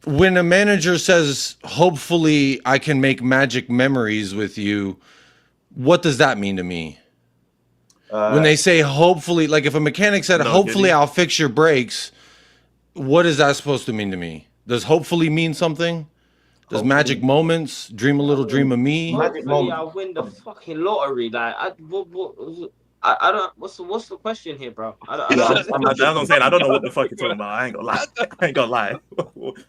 When a manager says, hopefully I can make magic memories with you, what does that mean to me? When they say hopefully, like if a mechanic said, hopefully I'll fix your brakes, what is that supposed to mean to me? Does hopefully mean something? Does magic moments, dream a little dream of me? Hopefully I'll win the fucking lottery. Like I don't. What's the question here, bro? I don't know what the fuck you're talking about. I ain't gonna lie.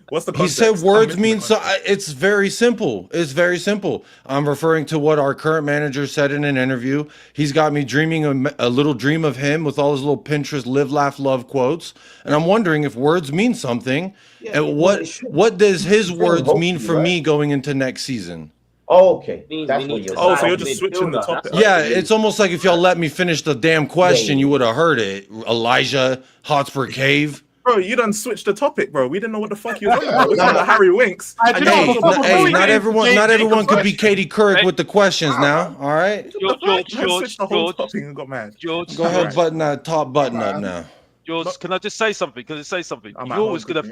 What's the context? He said words mean so. It's very simple. It's very simple. I'm referring to what our current manager said in an interview. He's got me dreaming a little dream of him with all his little Pinterest live, laugh, love quotes. And I'm wondering if words mean something. Yeah, and what does his words mean for me going into next season? Oh, okay. That's what you're so you're just switching the topic. Yeah, it's almost like if y'all let me finish the damn question, you would have heard it. Elijah, Hotspur Cave. Bro, you done switched the topic, bro. We didn't know what the fuck you was on about. We got Harry Winks. Not everyone could be Katie Couric with the questions now. All right. George, got mad. George, go ahead, button that top button up now. George, can I just say something? You're always gonna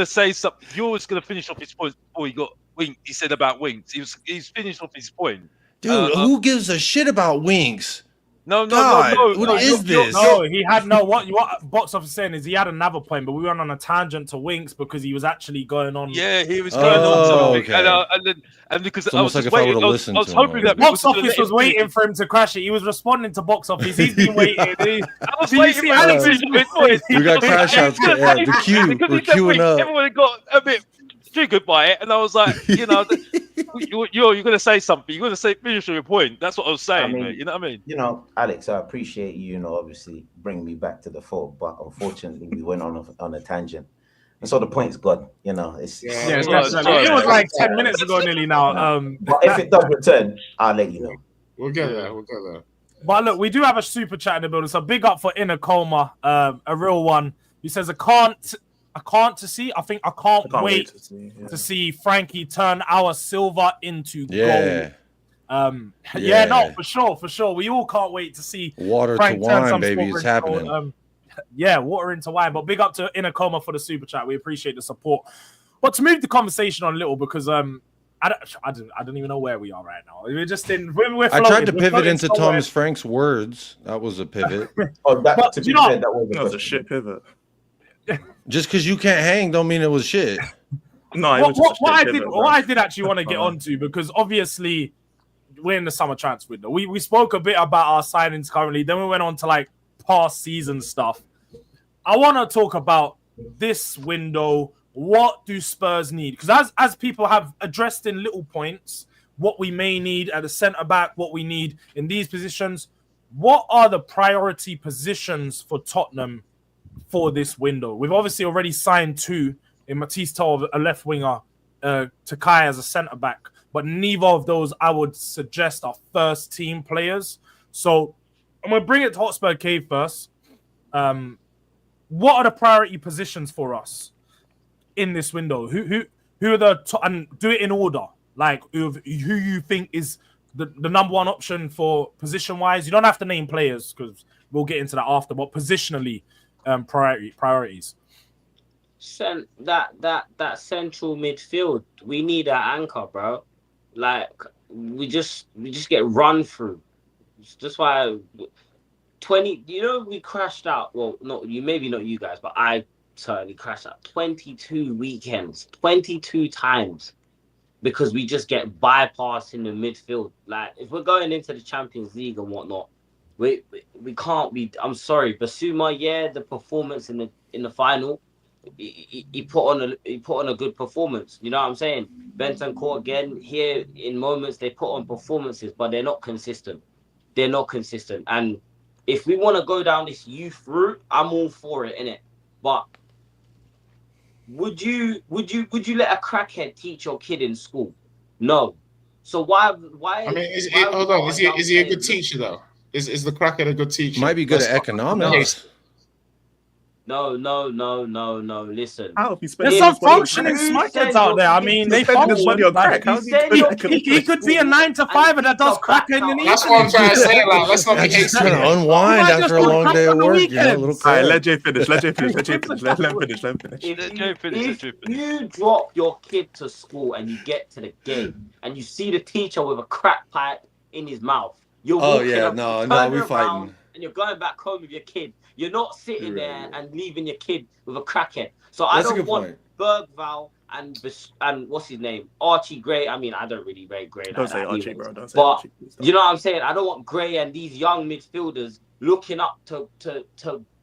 say something. You're always gonna finish off his point before he got Winks. He said about Winks. He's finished off his point. Dude, who gives a shit about Winks? No. What is this? No, he had no. What box office is saying is he had another point, but we went on a tangent to Winks because he was actually going on. Yeah, he was going on something, okay. and because it's I was like just waiting, I was hoping that box office was waiting for him to crash it. He was responding to box office. He's been waiting. I was waiting for Alex's point. We got crash outs. Yeah, the queue. We're queuing up. Everyone got a bit triggered by it, and I was like, you're going to say something. You're going to finish your point. That's what I was saying, mate. You know what I mean? Alex, I appreciate you, obviously bringing me back to the fold, but unfortunately, we went on a tangent. And so the point's gone, it was like 10 minutes ago nearly now. But if it does return, I'll let you know. We'll get there. But look, we do have a super chat in the building. So big up for Inner Coma, a real one. He says, I can't wait to see Frankie turn our silver into gold. No, for sure. We all can't wait to see water Frank to wine, baby. It's happening. Water into wine. But big up to Inner Coma for the super chat. We appreciate the support. But to move the conversation on a little, because I don't even know where we are right now. We're just in. I tried to pivot into Thomas Frank's words. That was a pivot. That was a shit pivot. Just because you can't hang don't mean it was shit. No, what I did actually want to get onto, because obviously we're in the summer transfer window. We spoke a bit about our signings currently. Then we went on to like past season stuff. I want to talk about this window. What do Spurs need? Because as people have addressed in little points, what we may need at the centre back, what we need in these positions. What are the priority positions for Tottenham for this window? We've obviously already signed two in Matisse Tol, a left winger, Takai as a centre back, but neither of those I would suggest are first team players. So I'm going to bring it to Hotspur Cave first. What are the priority positions for us in this window? Who are the and do it in order, like who you think is the number one option for position wise? You don't have to name players because we'll get into that after, but positionally, priorities. That central midfield, we need an anchor, bro. Like we just get run through. That's why 20. We crashed out. Well, maybe not you guys, but I certainly crashed out 22 weekends, 22 times, because we just get bypassed in the midfield. Like if we're going into the Champions League and whatnot, we can't be. I'm sorry, Basuma. The performance in the final, he put on a good performance. You know what I'm saying? Bentancur again here in moments they put on performances, but they're not consistent. And if we want to go down this youth route, I'm all for it, innit? But would you let a crackhead teach your kid in school? No. So why? I mean, is he a good teacher though? Is the crackhead a good teacher? Might be good at economics. No. Listen. There's some functioning smackheads out there. I mean, they function. He could be a 9 to 5 that does crack in the evening. That's what I'm trying to say. Like, let's not be just trying to unwind after a long day of work. A little all right, let Jay finish. Let him finish. If you drop your kid to school and you get to the gate and you see the teacher with a crack pipe in his mouth, you're walking we fighting. And you're going back home with your kid. You're not sitting there and leaving your kid with a crackhead. So I don't want Bergvall and what's his name? Archie Gray. I mean, I don't really rate Gray. Don't say Archie, bro. Don't say Archie. But you know what I'm saying? I don't want Gray and these young midfielders looking up to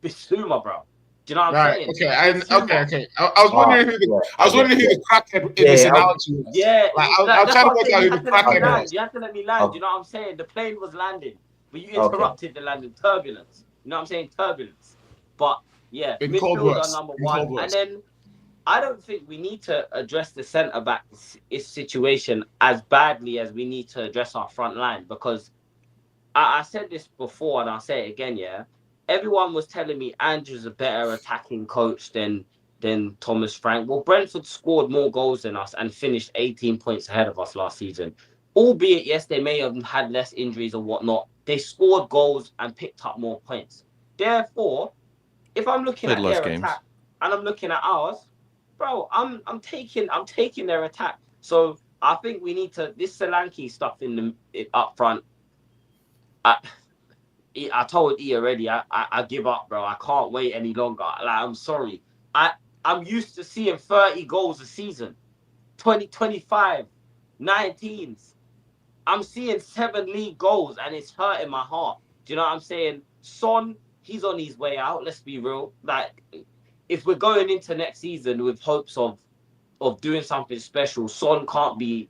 Bissouma, bro. Do you know what I'm saying? Okay. I was wondering who the crackhead in this analogy was. Yeah. I'm trying to work out who the crackhead was. You have to let me land. Do you know what I'm saying? The plane was landing, but you interrupted the landing. Turbulence. You know what I'm saying? Turbulence. But yeah, midfield are number one. And then I don't think we need to address the centre-back situation as badly as we need to address our front line, because I said this before and I'll say it again, everyone was telling me Andrew's a better attacking coach than Thomas Frank. Well, Brentford scored more goals than us and finished 18 points ahead of us last season. Albeit, yes, they may have had less injuries or whatnot. They scored goals and picked up more points. Therefore, if I'm looking at their attack and I'm looking at ours, bro, I'm taking their attack. So I think we need to this Solanke stuff up front. I told E already. I give up, bro. I can't wait any longer. Like, I'm sorry. I'm used to seeing 30 goals a season, 20, 25, 19s. I'm seeing 7 league goals, and it's hurting my heart. Do you know what I'm saying? Son, he's on his way out. Let's be real. Like, if we're going into next season with hopes of doing something special, Son can't be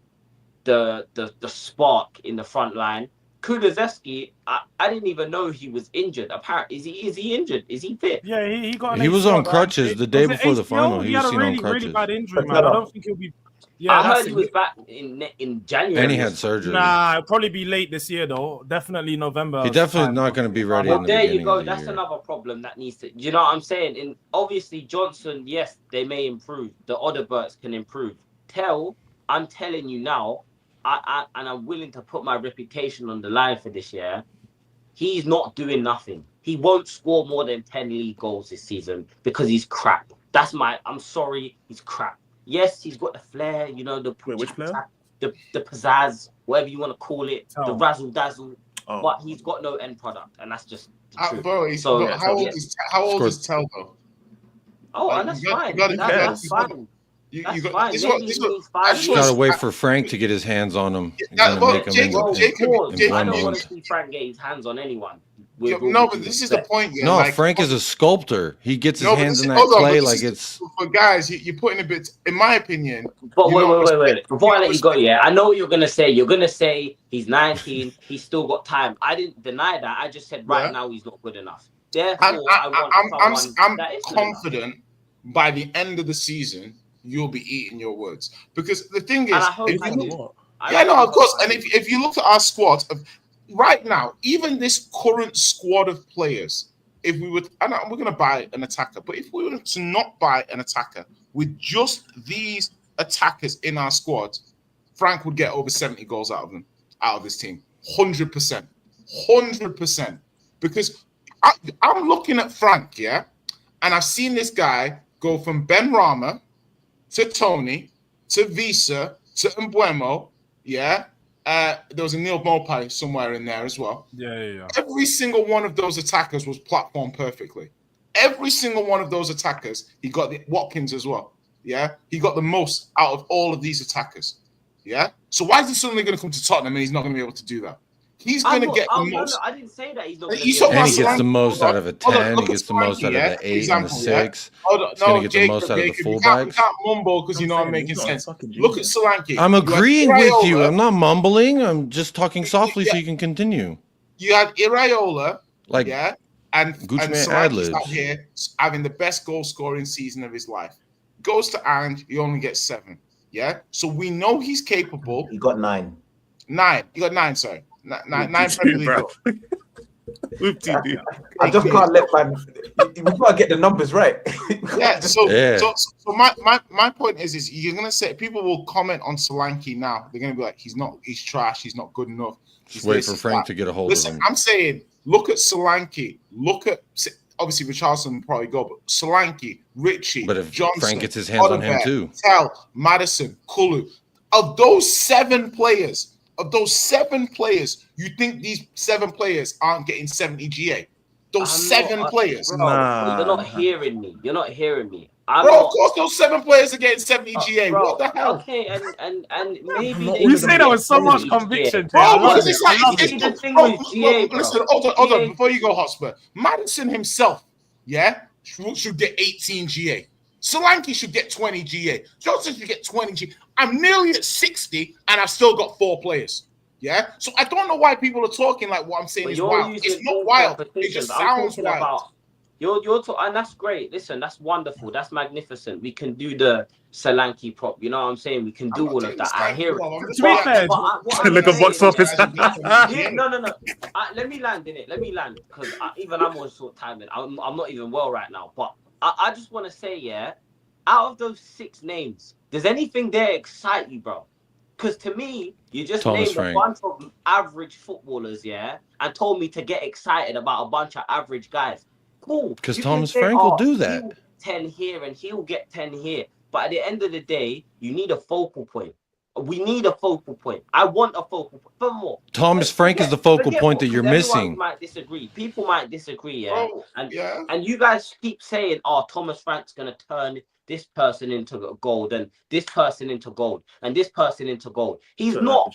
the spark in the front line. Kulusevski, I didn't even know he was injured. Apparently, is he injured? Is he fit? Yeah, he got. He was on crutches the day before the final. He had a really bad injury, man. I don't think he'll be. Yeah, I heard he was back in January. And he had surgery. Nah, it'll probably be late this year though. Definitely November. He's definitely not going to be ready. Well, there you go. That's another problem that needs to. You know what I'm saying? And obviously Johnson, yes, they may improve. The Odderberts can improve. I'm telling you now. And I'm willing to put my reputation on the line for this year. He's not doing nothing. He won't score more than 10 league goals this season because he's crap. I'm sorry, he's crap. Yes, he's got the flair, you know, which player? The pizzazz, whatever you want to call it, the razzle dazzle. Oh. But he's got no end product, and that's just bro. How old is Tell though? Oh, and that's fine. That's fine. You gotta wait for Frank to get his hands on him. I don't want to see Frank get his hands on anyone. No, but this is the point. Yeah. No, like, Frank is a sculptor. He gets his hands in that clay like it's. For guys, you're putting a bit, in my opinion. But wait. Before I let you go, I know what you're gonna say. You're gonna say he's 19. He's still got time. I didn't deny that. I just said now he's not good enough. Therefore, I'm confident by the end of the season. You'll be eating your words because the thing is, of course. And if you look at our squad right now, even this current squad of players, if we would, and we're going to buy an attacker, but if we were to not buy an attacker with just these attackers in our squad, Frank would get over 70 goals out of this team, 100%, because I'm looking at Frank, and I've seen this guy go from Ben Rama to Tony, to Visa, to Mbuemo, there was a Neil Mopai somewhere in there as well. Yeah. Every single one of those attackers was platformed perfectly. Every single one of those attackers, he got the Watkins as well. He got the most out of all of these attackers. So why is he suddenly going to come to Tottenham and he's not going to be able to do that? He's going to get the most. I didn't say that he's not. And he gets the most out of a 10. He gets the most out of the 8 and the 6. He's going to get the most out of the fullbacks. You can't mumble because you know I'm making sense. Look at Solanke. I'm agreeing with you. I'm not mumbling. I'm just talking softly so you can continue. You had Iraola, and Solanke's out here having the best goal scoring season of his life. Goes to Ange, he only gets 7. So we know he's capable. He got 9. 9. You got 9, sorry. 9 Premier League goals. I just can't let we gotta get the numbers right. So my point is you're gonna say people will comment on Solanke now. They're gonna be like, he's trash, he's not good enough. Just wait for Frank to get a hold of him. I'm saying, look at Solanke, look at obviously Richarlison will probably go, but Solanke, Richie, but if Johnson, Frank gets his hands on him too. Tell, Madison, Kulu, of those 7 players. You think these 7 players aren't getting 70 GA? Those 7 players. You're not hearing me. Of course, those 7 players are getting 70 GA. What the hell? Okay, and maybe you say that with so much conviction, bro. Because it's like listen, hold on. Before you go, Hotspur, Madison himself, should get 18 GA. Solanke should get 20 GA. Johnson should get 20 GA. I'm nearly at 60, and I've still got 4 players. So I don't know why people are talking like what I'm saying is wild. It's not wild. It just sounds wild. and that's great. Listen, that's wonderful. That's magnificent. We can do the Solanke prop. You know what I'm saying? We can do all of that. I hear it. To be fair, look at box office. No. Let me land in it. Let me land because even I'm on short timing. I'm not even well right now. But I just want to say, yeah, out of those 6 names, does anything there excite you, bro? Because to me, you just named a bunch of average footballers, yeah, and told me to get excited about a bunch of average guys. Cool. Because Thomas Frank will do that. He'll get 10 here and he'll get 10 here. But at the end of the day, you need a focal point. We need a focal point. I want a focal point. Furthermore, Thomas Frank is the focal point that you're missing. Might disagree. People might disagree, yeah. And you guys keep saying, "Oh, Thomas Frank's gonna turn this person into gold and this person into gold and this person into gold." He's not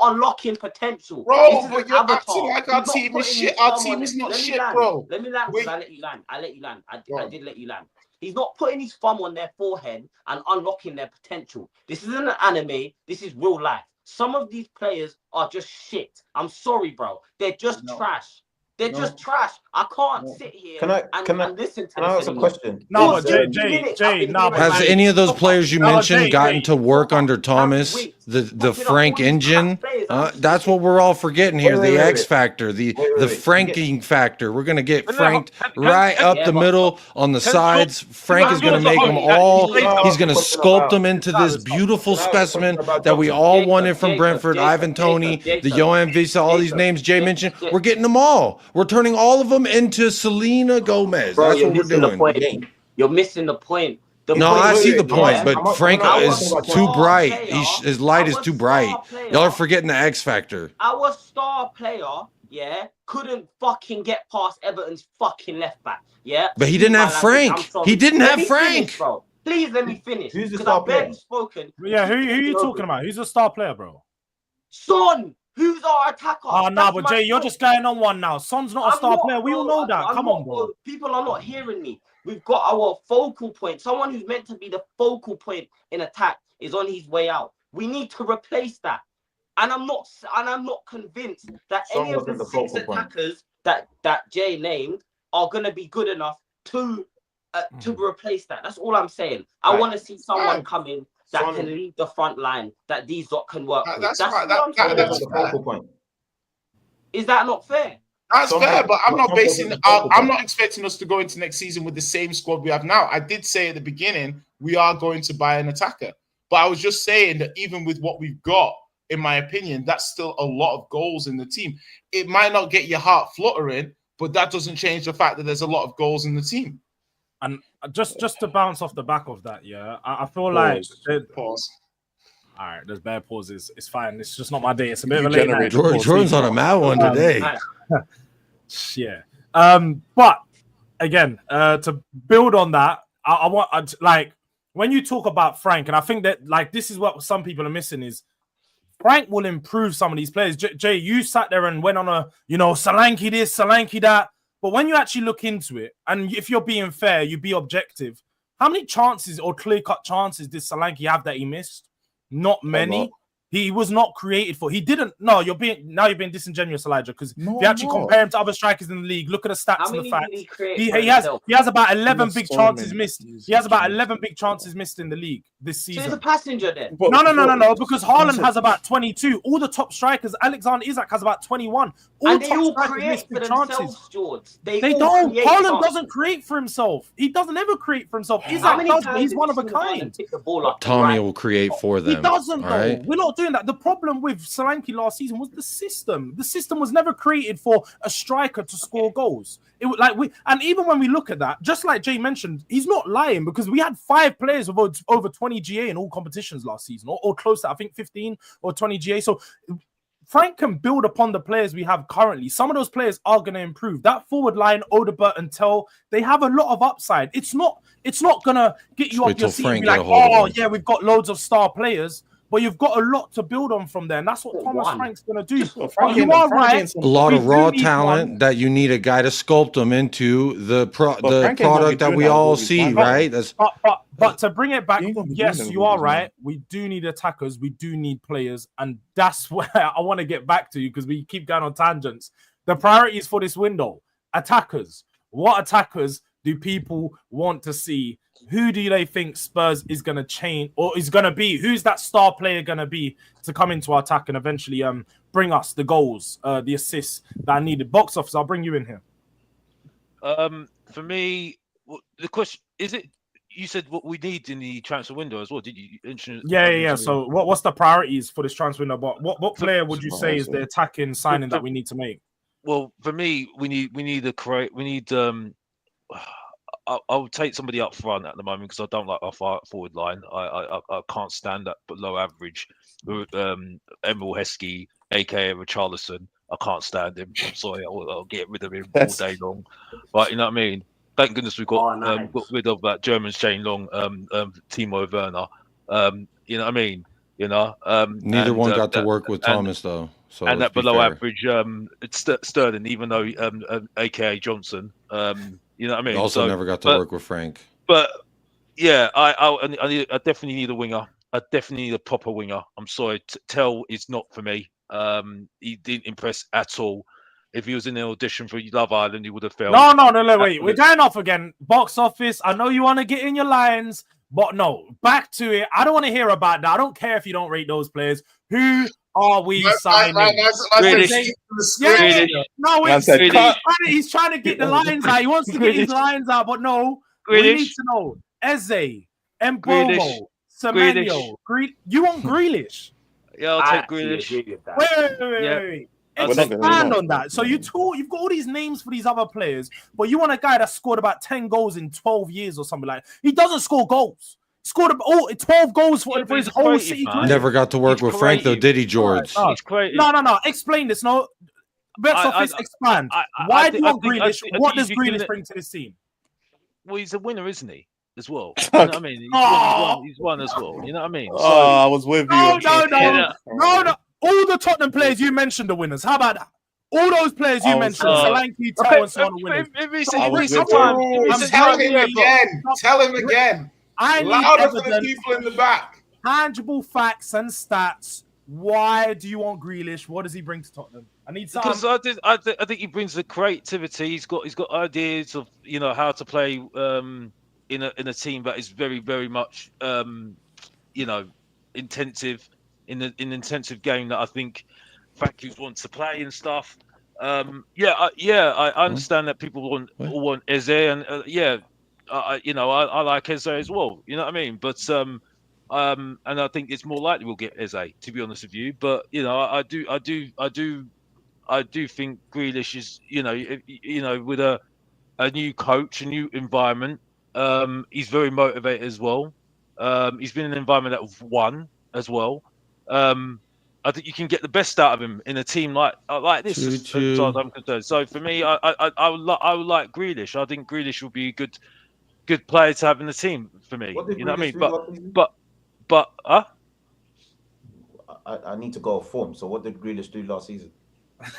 unlocking potential. Bro, but you're acting like our team is shit. Our team is not shit, bro. Let me land because I let you land. I did let you land. He's not putting his thumb on their forehead and unlocking their potential. This isn't an anime. This is real life. Some of these players are just shit. I'm sorry, bro. They're just trash. They're just trash. I can't sit here and listen to Can I ask a question? No, but Jay, has any of those players you mentioned gotten to work under Thomas, the Frank engine? That's what we're all forgetting here. The X factor, the Franking factor. We're going to get Franked right up the middle on the sides. Frank is going to make them all. He's going to sculpt them into this beautiful specimen that we all wanted from Brentford. Ivan Toney, the Johan Visa, all these names Jay mentioned. We're getting them all. We're turning all of them into Selena Gomez. That's what we're doing. You're missing the point. I see the point, but Frank is too bright. His light is too bright. Y'all are forgetting the X factor. Our star player, yeah, couldn't fucking get past Everton's fucking left back, yeah. But he didn't have Frank. He didn't have Frank. Finish, bro. Please let me finish. Who's the star player? Spoken. Yeah, who are you talking about? Who's the star player, bro? Son. Who's our attacker? Oh, no, but Jay, you're just going on one now. Son's not a star player. We all know that. Come on, bro. People are not hearing me. We've got our focal point. Someone who's meant to be the focal point in attack is on his way out. We need to replace that. And I'm not convinced that any of the 6 attackers that Jay named are going to be good enough to replace that. That's all I'm saying. I want to see someone come in that can lead the front line, that these lot can work with. That's right. That's the focal point. Is that not fair? That's fair, but I'm not expecting us to go into next season with the same squad we have now. I did say at the beginning we are going to buy an attacker, but I was just saying that even with what we've got, in my opinion, that's still a lot of goals in the team. It might not get your heart fluttering, but that doesn't change the fact that there's a lot of goals in the team. And just to bounce off the back of that, yeah, I feel like pause. All right, there's bad pauses. It's fine. It's just not my day. It's a bit of a late night. Jordan's on a mad one today. Yeah. But again, to build on that, I want like when you talk about Frank, and I think that like this is what some people are missing is Frank will improve some of these players. Jay, you sat there and went on a Solanke this, Solanke that. But when you actually look into it, and if you're being fair, you be objective. How many chances or clear-cut chances did Solanke have that he missed? Not many. He was not created for. He didn't. No, you're being disingenuous, Elijah. Because if you actually compare him to other strikers in the league, look at the stats and the facts. He has about 11 big chances missed. He has about 11 big chances missed in the league this season. So he's a passenger then. No. Because Haaland has about 22. All the top strikers, Alexander Isak has about 21. And they all create for themselves, Jords. They don't. Haaland doesn't create for himself. He doesn't ever create for himself. Isak does, but he's one of a kind. Tommy will create for them. He doesn't, though. We're not doing that. The problem with Solanke last season was the system. The system was never created for a striker to score goals. And even when we look at that, just like Jay mentioned, he's not lying because we had 5 players with over 20 GA in all competitions last season, or close to, I think, 15 or 20 GA. So Frank can build upon the players we have currently. Some of those players are going to improve. That forward line, Odebert and Tell, they have a lot of upside. It's not going to get you off your seat and be like, oh, yeah, we've got loads of star players. But you've got a lot to build on from there, and that's what Thomas Frank's going to do. You are right. A lot of raw talent that you need a guy to sculpt them into the product that we all see, right? But to bring it back, yes, you are right. We do need attackers. We do need players, and that's where I want to get back to you because we keep going on tangents. The priorities for this window: attackers, What attackers do people want to see? Who do they think Spurs is going to change or is going to be? Who's that star player going to be to come into our attack and eventually bring us the goals, the assists that I needed? Box office, I'll bring you in here. For me, the question is it. You said what we need in the transfer window as well. Did you? Yeah. So what's the priorities for this transfer window? But what player would you say is the attacking signing that we need to make? Well, for me, we need I would take somebody up front at the moment because I don't like our forward line. I can't stand that below average. Emil Heskey, aka Richarlison. I can't stand him. I'm sorry, I'll get rid of him all day long. But you know what I mean? Thank goodness we got rid of that German Shane Long, Timo Werner. You know what I mean? Neither one got to work with Thomas though. So and that below average Sterling, even though aka Johnson. You know what I mean? Also never got to work with Frank. But yeah, I definitely need a winger. I definitely need a proper winger. I'm sorry, Tell is not for me. He didn't impress at all. If he was in the audition for Love Island, he would have failed. No, wait. We're going off again. Box office. I know you want to get in your lines, but no. Back to it. I don't want to hear about that. I don't care if you don't rate those players. Who are we signing? He's trying to get the lines out. He wants to get his lines out, but no. We need to know. Eze, Mbomo, Semenyo. You want Grealish? Yeah, I'll take Grealish. Wait. Expand on that. So you've got all these names for these other players, but you want a guy that scored about 10 goals in 12 years or something like that. He doesn't score goals. He scored 12 goals for his whole City career. Never got to work with Frank though, did he, Jords? No. Explain this. No. Box office, expand. Why do you want Grealish? What does Grealish bring to this team? Well, he's a winner, isn't he? As well. You know what I mean? He's won as well. You know what I mean? I was with you. No. All the Tottenham players you mentioned are winners. How about that? All those players you mentioned, Solanke, Tell, and so on, are winners. Tell him again. I need louder for the people in the back. Tangible facts and stats. Why do you want Grealish? What does he bring to Tottenham? I need some. Because I think he brings the creativity. He's got ideas of how to play in a team that is very, very much intensive. In an intensive game that I think factories want to play and stuff. I understand that people want Eze, and I like Eze as well. You know what I mean? But and I think it's more likely we'll get Eze, to be honest with you. But I do think Grealish is with a new coach, a new environment. He's very motivated as well. He's been in an environment that have won as well. I think you can get the best out of him in a team like this, as far as I'm concerned. So for me, I would like Grealish. I think Grealish would be a good player to have in the team for me. You know what I mean? But I need to go off form. So what did Grealish do last season?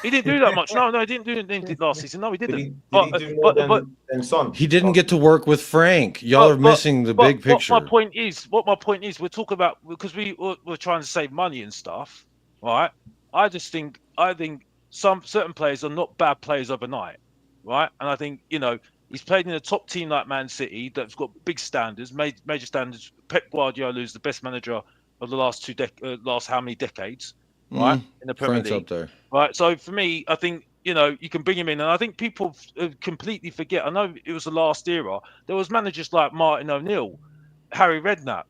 He didn't do that much. No, he didn't do anything last season. No, he didn't. Did he do more than Son? He didn't get to work with Frank. Y'all are missing the big picture. What my point is, we're talking about, because we're trying to save money and stuff, right? I think some certain players are not bad players overnight, right? And I think he's played in a top team like Man City that's got big standards, major standards. Pep Guardiola is the best manager of the last last how many decades? Right, in the Premier League, up there. Right. So for me, I think you can bring him in, and I think people completely forget. I know it was the last era. There was managers like Martin O'Neill, Harry Redknapp,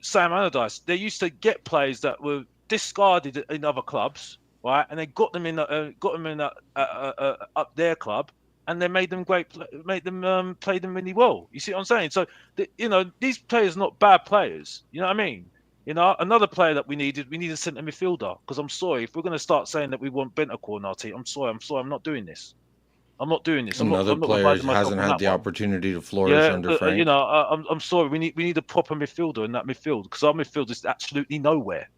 Sam Allardyce. They used to get players that were discarded in other clubs, right, and they got them in up their club, and they made them great, play them really well. You see what I'm saying? So these players are not bad players. You know what I mean? Another player that we need a centre midfielder. Because I'm sorry, if we're going to start saying that we want Bentancur in our team, I'm sorry, I'm not doing this. Another player hasn't had the opportunity to flourish under Frank. I'm sorry. We need a proper midfielder in that midfield, because our midfield is absolutely nowhere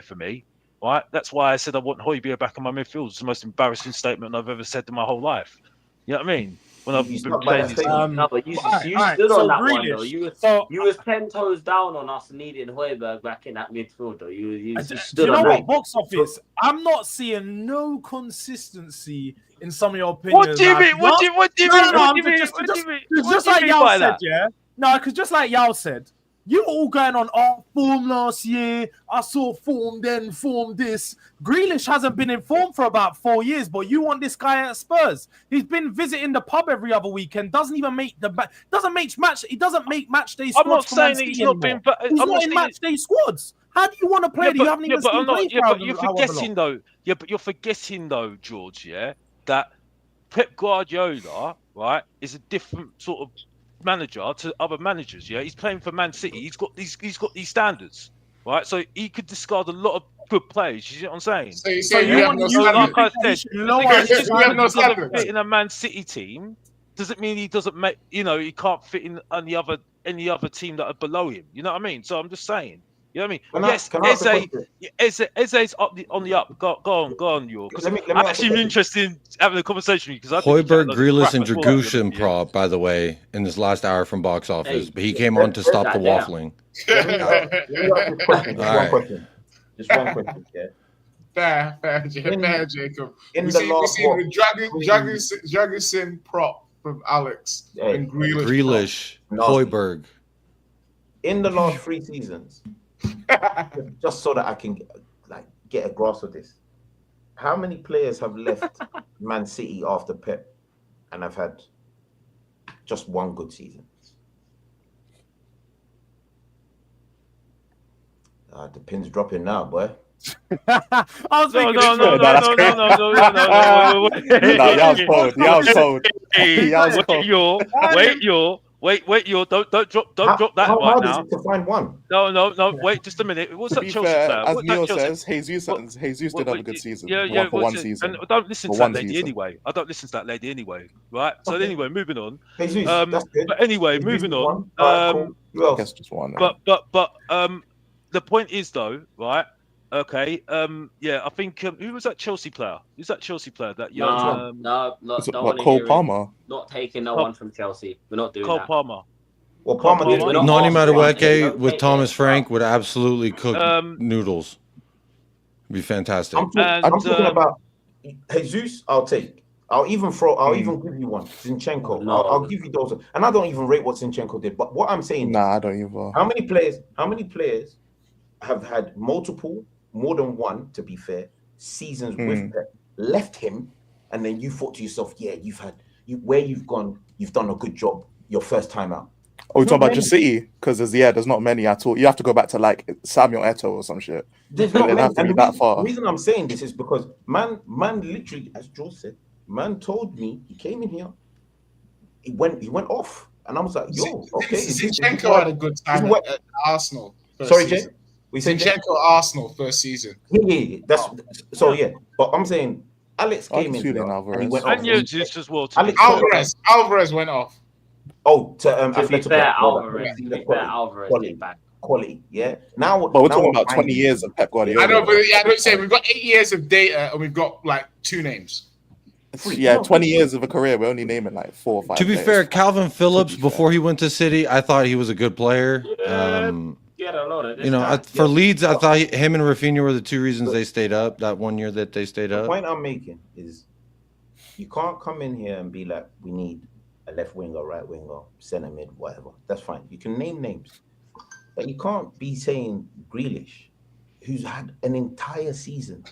for me. Right? That's why I said I want Højbjerg back in my midfield. It's the most embarrassing statement I've ever said in my whole life. You know what I mean? when I've been playing this. No, but you stood on that one though. You was 10 toes down on us needing Højbjerg back in that midfield though. You stood on what, box office? I'm not seeing no consistency in some of your opinions. What do you mean? What do you mean? Just like Yao said, yeah. No, because just like Yao said, you were all going on form last year. I saw form then, form this. Grealish hasn't been in form for about 4 years, but you want this guy at Spurs. He's been visiting the pub every other weekend. Doesn't even make He doesn't make match day squads. I'm not saying that he's not been. He's not in match day squads. How do you want to play? You haven't even seen play. But you're forgetting though. Yeah, but you're forgetting though, George. Yeah, that Pep Guardiola, right, is a different sort of manager to other managers. Yeah, he's playing for Man City. He's got these standards, right? So he could discard a lot of good players. You see what I'm saying? So you have no standards. Like I said, doesn't fit in a Man City team doesn't mean he doesn't make. You know, he can't fit in any other team that are below him. You know what I mean? So I'm just saying. You know what I mean? Yes, Eze's on the up. Go on, you. Because I'm actually interested in having a conversation with you. Because Højbjerg, Grealish, and Dragushin prop, by the way, in this last hour from box office, but he came on to stop the waffling. Just one question, yeah. Fair, Jacob. We see the Dragusin prop from Alex and Grealish, Højbjerg. In the last 3 seasons, just so that I can get a grasp of this, how many players have left Man City after Pep and have had just one good season? The pin's dropping now, boy. I was thinking, no. Wait, don't drop that one now. To find one? No. Wait, just a minute. What's that Chelsea player? As Neil says, Jesus did have a good season. Yeah, for one season. And I don't listen to that lady anyway. Right. So anyway, moving on. Jesus, that's good. But anyway, moving on. Cool. I guess just one. But the point is though, right? Okay. I think who was that Chelsea player? Who's that Chelsea player? That young. Cole Palmer. Not taking no one from Chelsea. We're not doing Cole that. Palmer. Well, Palmer did. Nani Madueke with Thomas Frank would absolutely cook noodles. It'd be fantastic. I'm talking about Jesus. I'll even give you one. Zinchenko. No. I'll give you those. And I don't even rate what Zinchenko did. But what I'm saying, I don't even. How many players have had more than one, to be fair, seasons with Pep, left him, and then you thought to yourself, yeah, you've gone, you've done a good job your first time out. Oh, you're talking about just City? Because there's not many at all. You have to go back to like Samuel Eto'o or some shit. There's not many. Have to be that far. The reason I'm saying this is because man literally, as George said, man told me he came in here, he went off, and I was like, yo, okay. Zinchenko had a good time at Arsenal. Sorry, Jay. We said Zinchenko Arsenal first season. Yeah. That's so. Yeah, but I'm saying Alex came in here and he went off. And just as well. Alvarez went off. Oh, to Alvarez came back. Quality, yeah. Now, but we're talking about 20 years of Pep Guardiola. I know, but I don't say we've got 8 years of data and we've got like 2 names. 20 years of a career. We're only naming like 4 or 5. To be fair, Calvin Phillips, before he went to City, I thought he was a good player. For Leeds, I thought him and Rafinha were the 2 reasons they stayed up that 1 year that they stayed up. The point I'm making is you can't come in here and be like, we need a left winger, right winger, centre mid, whatever. That's fine. You can name names. But you can't be saying Grealish, who's had an entire season.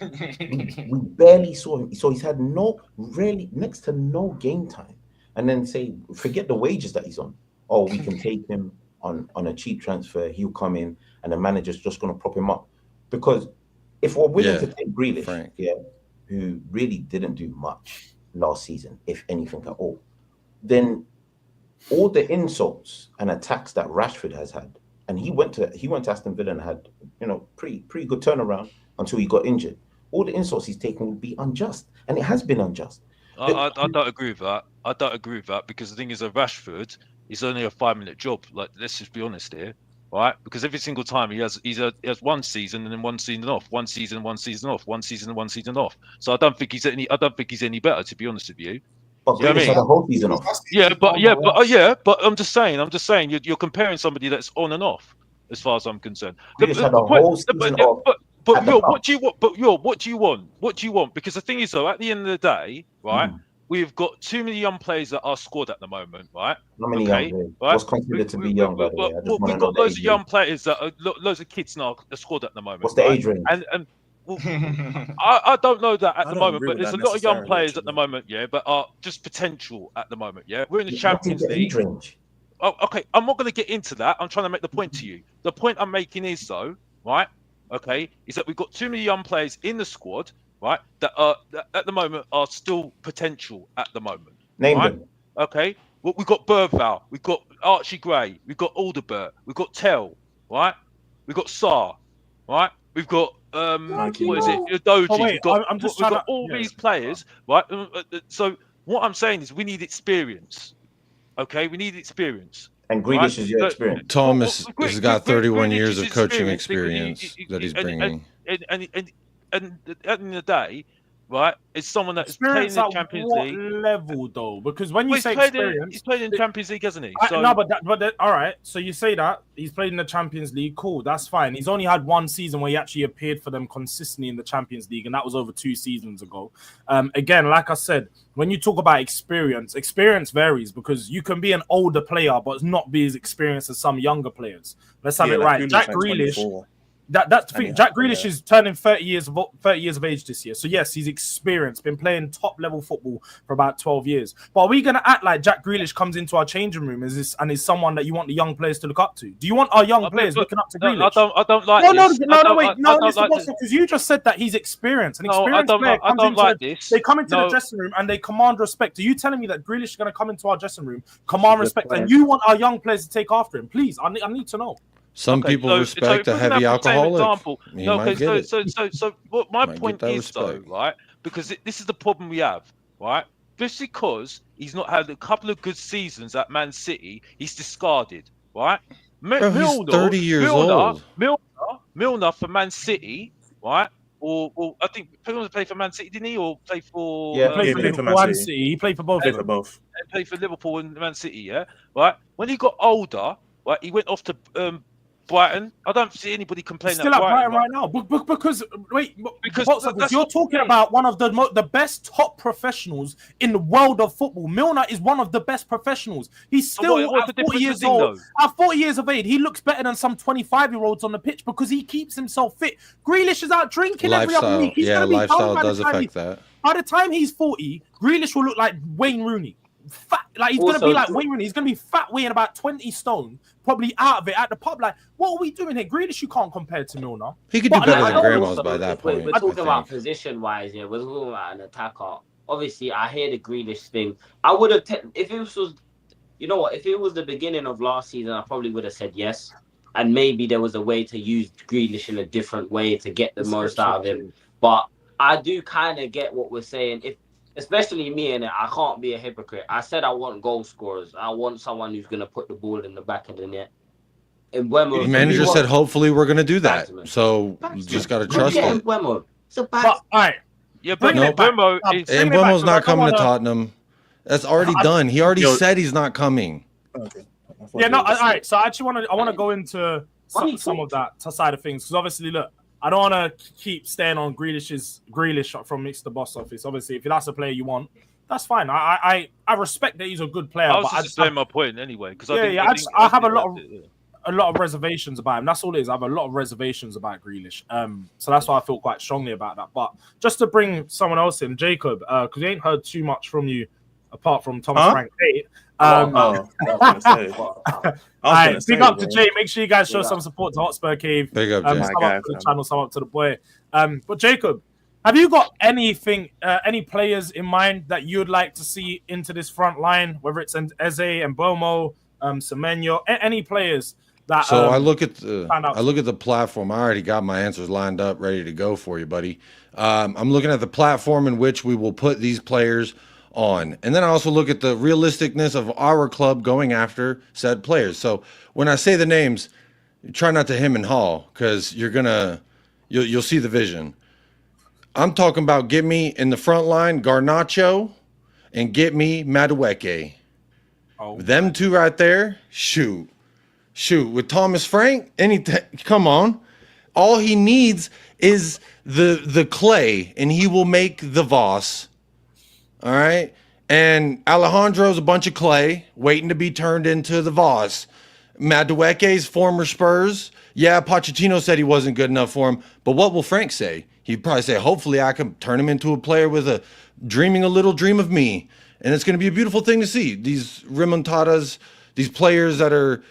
we barely saw him. So he's had next to no game time. And then say, forget the wages that he's on. Oh, we can take him on a cheap transfer. He'll come in and the manager's just going to prop him up. Because if we're willing to take Grealish, who really didn't do much last season, if anything at all, then all the insults and attacks that Rashford has had, and he went to Aston Villa and had pretty good turnaround until he got injured. All the insults he's taken would be unjust, and it has been unjust. I don't agree with that. I don't agree with that because the thing is, a Rashford is only a 5-minute job. Like, let's just be honest here, right? Because every single time he has 1 season and then 1 season off, 1 season, 1 season off, 1 season and 1 season off. So I don't think he's any better, to be honest with you. But Grealish had a whole season off. But I'm just saying, you're comparing somebody that's on and off, as far as I'm concerned. Grealish had a whole season off. But what do you want? What do you want? What do you want? Because the thing is, though, at the end of the day, right, we've got too many young players that are squad at the moment, right? How many young players? What's considered to be young, by the way? We've got loads of young players that are loads of kids now the squad at the moment. What's the age range? And well, I don't know that at the moment, but there's a lot of young players at the moment, but are just potential at the moment, We're in the Champions League. Oh, okay, I'm not going to get into that. I'm trying to make the point to you. The point I'm making is, though, right, okay, is that we've got too many young players in the squad, right, that at the moment are still potential at the moment. Name them. Okay, well, we've got Bergvall, we've got Archie Gray, we've got Alderbert, we've got Tell, right, we've got Sarr, right, we've got what is it, Doji. Oh, wait, we've got all these players, right? So what I'm saying is we need experience. Okay, we need experience. And Grealish is your experience. Thomas has got 31 years of coaching experience that he's bringing. And at the end of the day, right, it's someone that's playing in the Champions League. What level, though? Because when you say experience, he's played in the Champions League, hasn't he? No, but all right. So you say that he's played in the Champions League. Cool, that's fine. He's only had one season where he actually appeared for them consistently in the Champions League, and that was over 2 seasons ago. Again, like I said, when you talk about experience varies because you can be an older player but not be as experienced as some younger players. Let's have it right. Jack Grealish. That's the thing. Jack Grealish is turning 30 years of age this year. So yes, he's experienced, been playing top level football for about 12 years. But are we gonna act like Jack Grealish comes into our changing room is someone that you want the young players to look up to? Do you want our young players looking up to Grealish? I don't like this. No, because you just said that he's experienced. An experienced player comes into this. They come into the dressing room and they command respect. Are you telling me that Grealish is gonna come into our dressing room, command respect, and you want our young players to take after him? Please, I need to know. Some people respect a heavy alcoholic. So what my point is, though, right? Because this is the problem we have, right? Just because he's not had a couple of good seasons at Man City, he's discarded, right? He's 30 years old. Milner for Man City, right? Or I think he played for Man City, didn't he? Or play for he played for Man City. He played for both. Played for both. And played for Liverpool and Man City, right? When he got older, right, he went off to Brighton. I don't see anybody complaining. Still at Brighton right now, because you're talking about one of the best top professionals in the world of football. Milner is one of the best professionals. He's still at 40 years old. At 40 years of age, he looks better than some 25-year-olds on the pitch because he keeps himself fit. Grealish is out drinking every other week. Lifestyle does affect that. By the time he's 40, Grealish will look like Wayne Rooney. Fat, like he's gonna be like Wayne Rooney. He's gonna be fat, weighing about 20 stone, probably out of it at the pub. Like, what are we doing here? Grealish, you can't compare to Milner. He could do better than Grandma's by that point. We're talking about position-wise, we're talking about an attacker. Obviously, I hear the Grealish thing. I would have, if it was, you know what? If it was the beginning of last season, I probably would have said yes. And maybe there was a way to use Grealish in a different way to get the most out of him. But I do kind of get what we're saying. Especially me, and I can't be a hypocrite. I said I want goal scorers. I want someone who's going to put the ball in the back of the net. And the manager said, hopefully we're going to do that. So you just got to trust it. So, all right. Yeah, but Mbeumo's not coming to Tottenham. That's already done. He already said he's not coming. Okay. Yeah, no, all right. So I want to go into some of that side of things. Because obviously, look, I don't want to keep staying on Grealish from Mixed the Boss Office. Obviously, if that's a player you want, that's fine. I respect that he's a good player. I was just saying my point anyway. Because I have a lot of reservations about him. That's all it is. I have a lot of reservations about Grealish. So that's why I feel quite strongly about that. But just to bring someone else in, Jacob, because we ain't heard too much from you apart from Thomas Frank 8. Big up to Jay. Make sure you guys show some support to Hotspur Cave. Big up, Jay. Some up to the channel, some up to the boy. But Jacob, have you got anything, any players in mind that you'd like to see into this front line, whether it's Eze and Bomo, Semenyo, any players that? So I look at the platform. I already got my answers lined up, ready to go for you, buddy. I'm looking at the platform in which we will put these players on. And then I also look at the realisticness of our club going after said players. So when I say the names, try not to hem and haw because you'll see the vision. I'm talking about get me in the front line Garnacho and get me Madueke. Oh, them two right there, shoot. With Thomas Frank, anything, come on. All he needs is the clay, and he will make the Voss. All right? And Alejandro's a bunch of clay waiting to be turned into the Voss. Madueke's former Spurs. Yeah, Pochettino said he wasn't good enough for him, but what will Frank say? He'd probably say, hopefully I can turn him into a player with a dreaming a little dream of me. And it's going to be a beautiful thing to see. These remontadas, these players that are,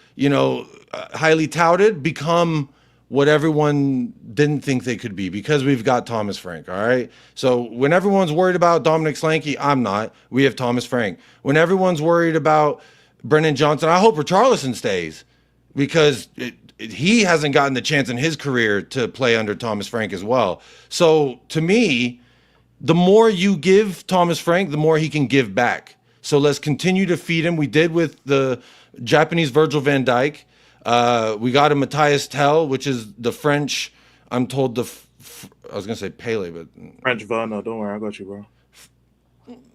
highly touted become what everyone didn't think they could be because we've got Thomas Frank, all right? So when everyone's worried about Dominic Slanky, I'm not. We have Thomas Frank. When everyone's worried about Brennan Johnson, I hope Richarlison stays because he hasn't gotten the chance in his career to play under Thomas Frank as well. So to me, the more you give Thomas Frank, the more he can give back. So let's continue to feed him. We did with the Japanese Virgil van Dijk. We got a Matthias Tell, which is the French, I'm told I was going to say Pele, but... French Werner, don't worry, I got you, bro.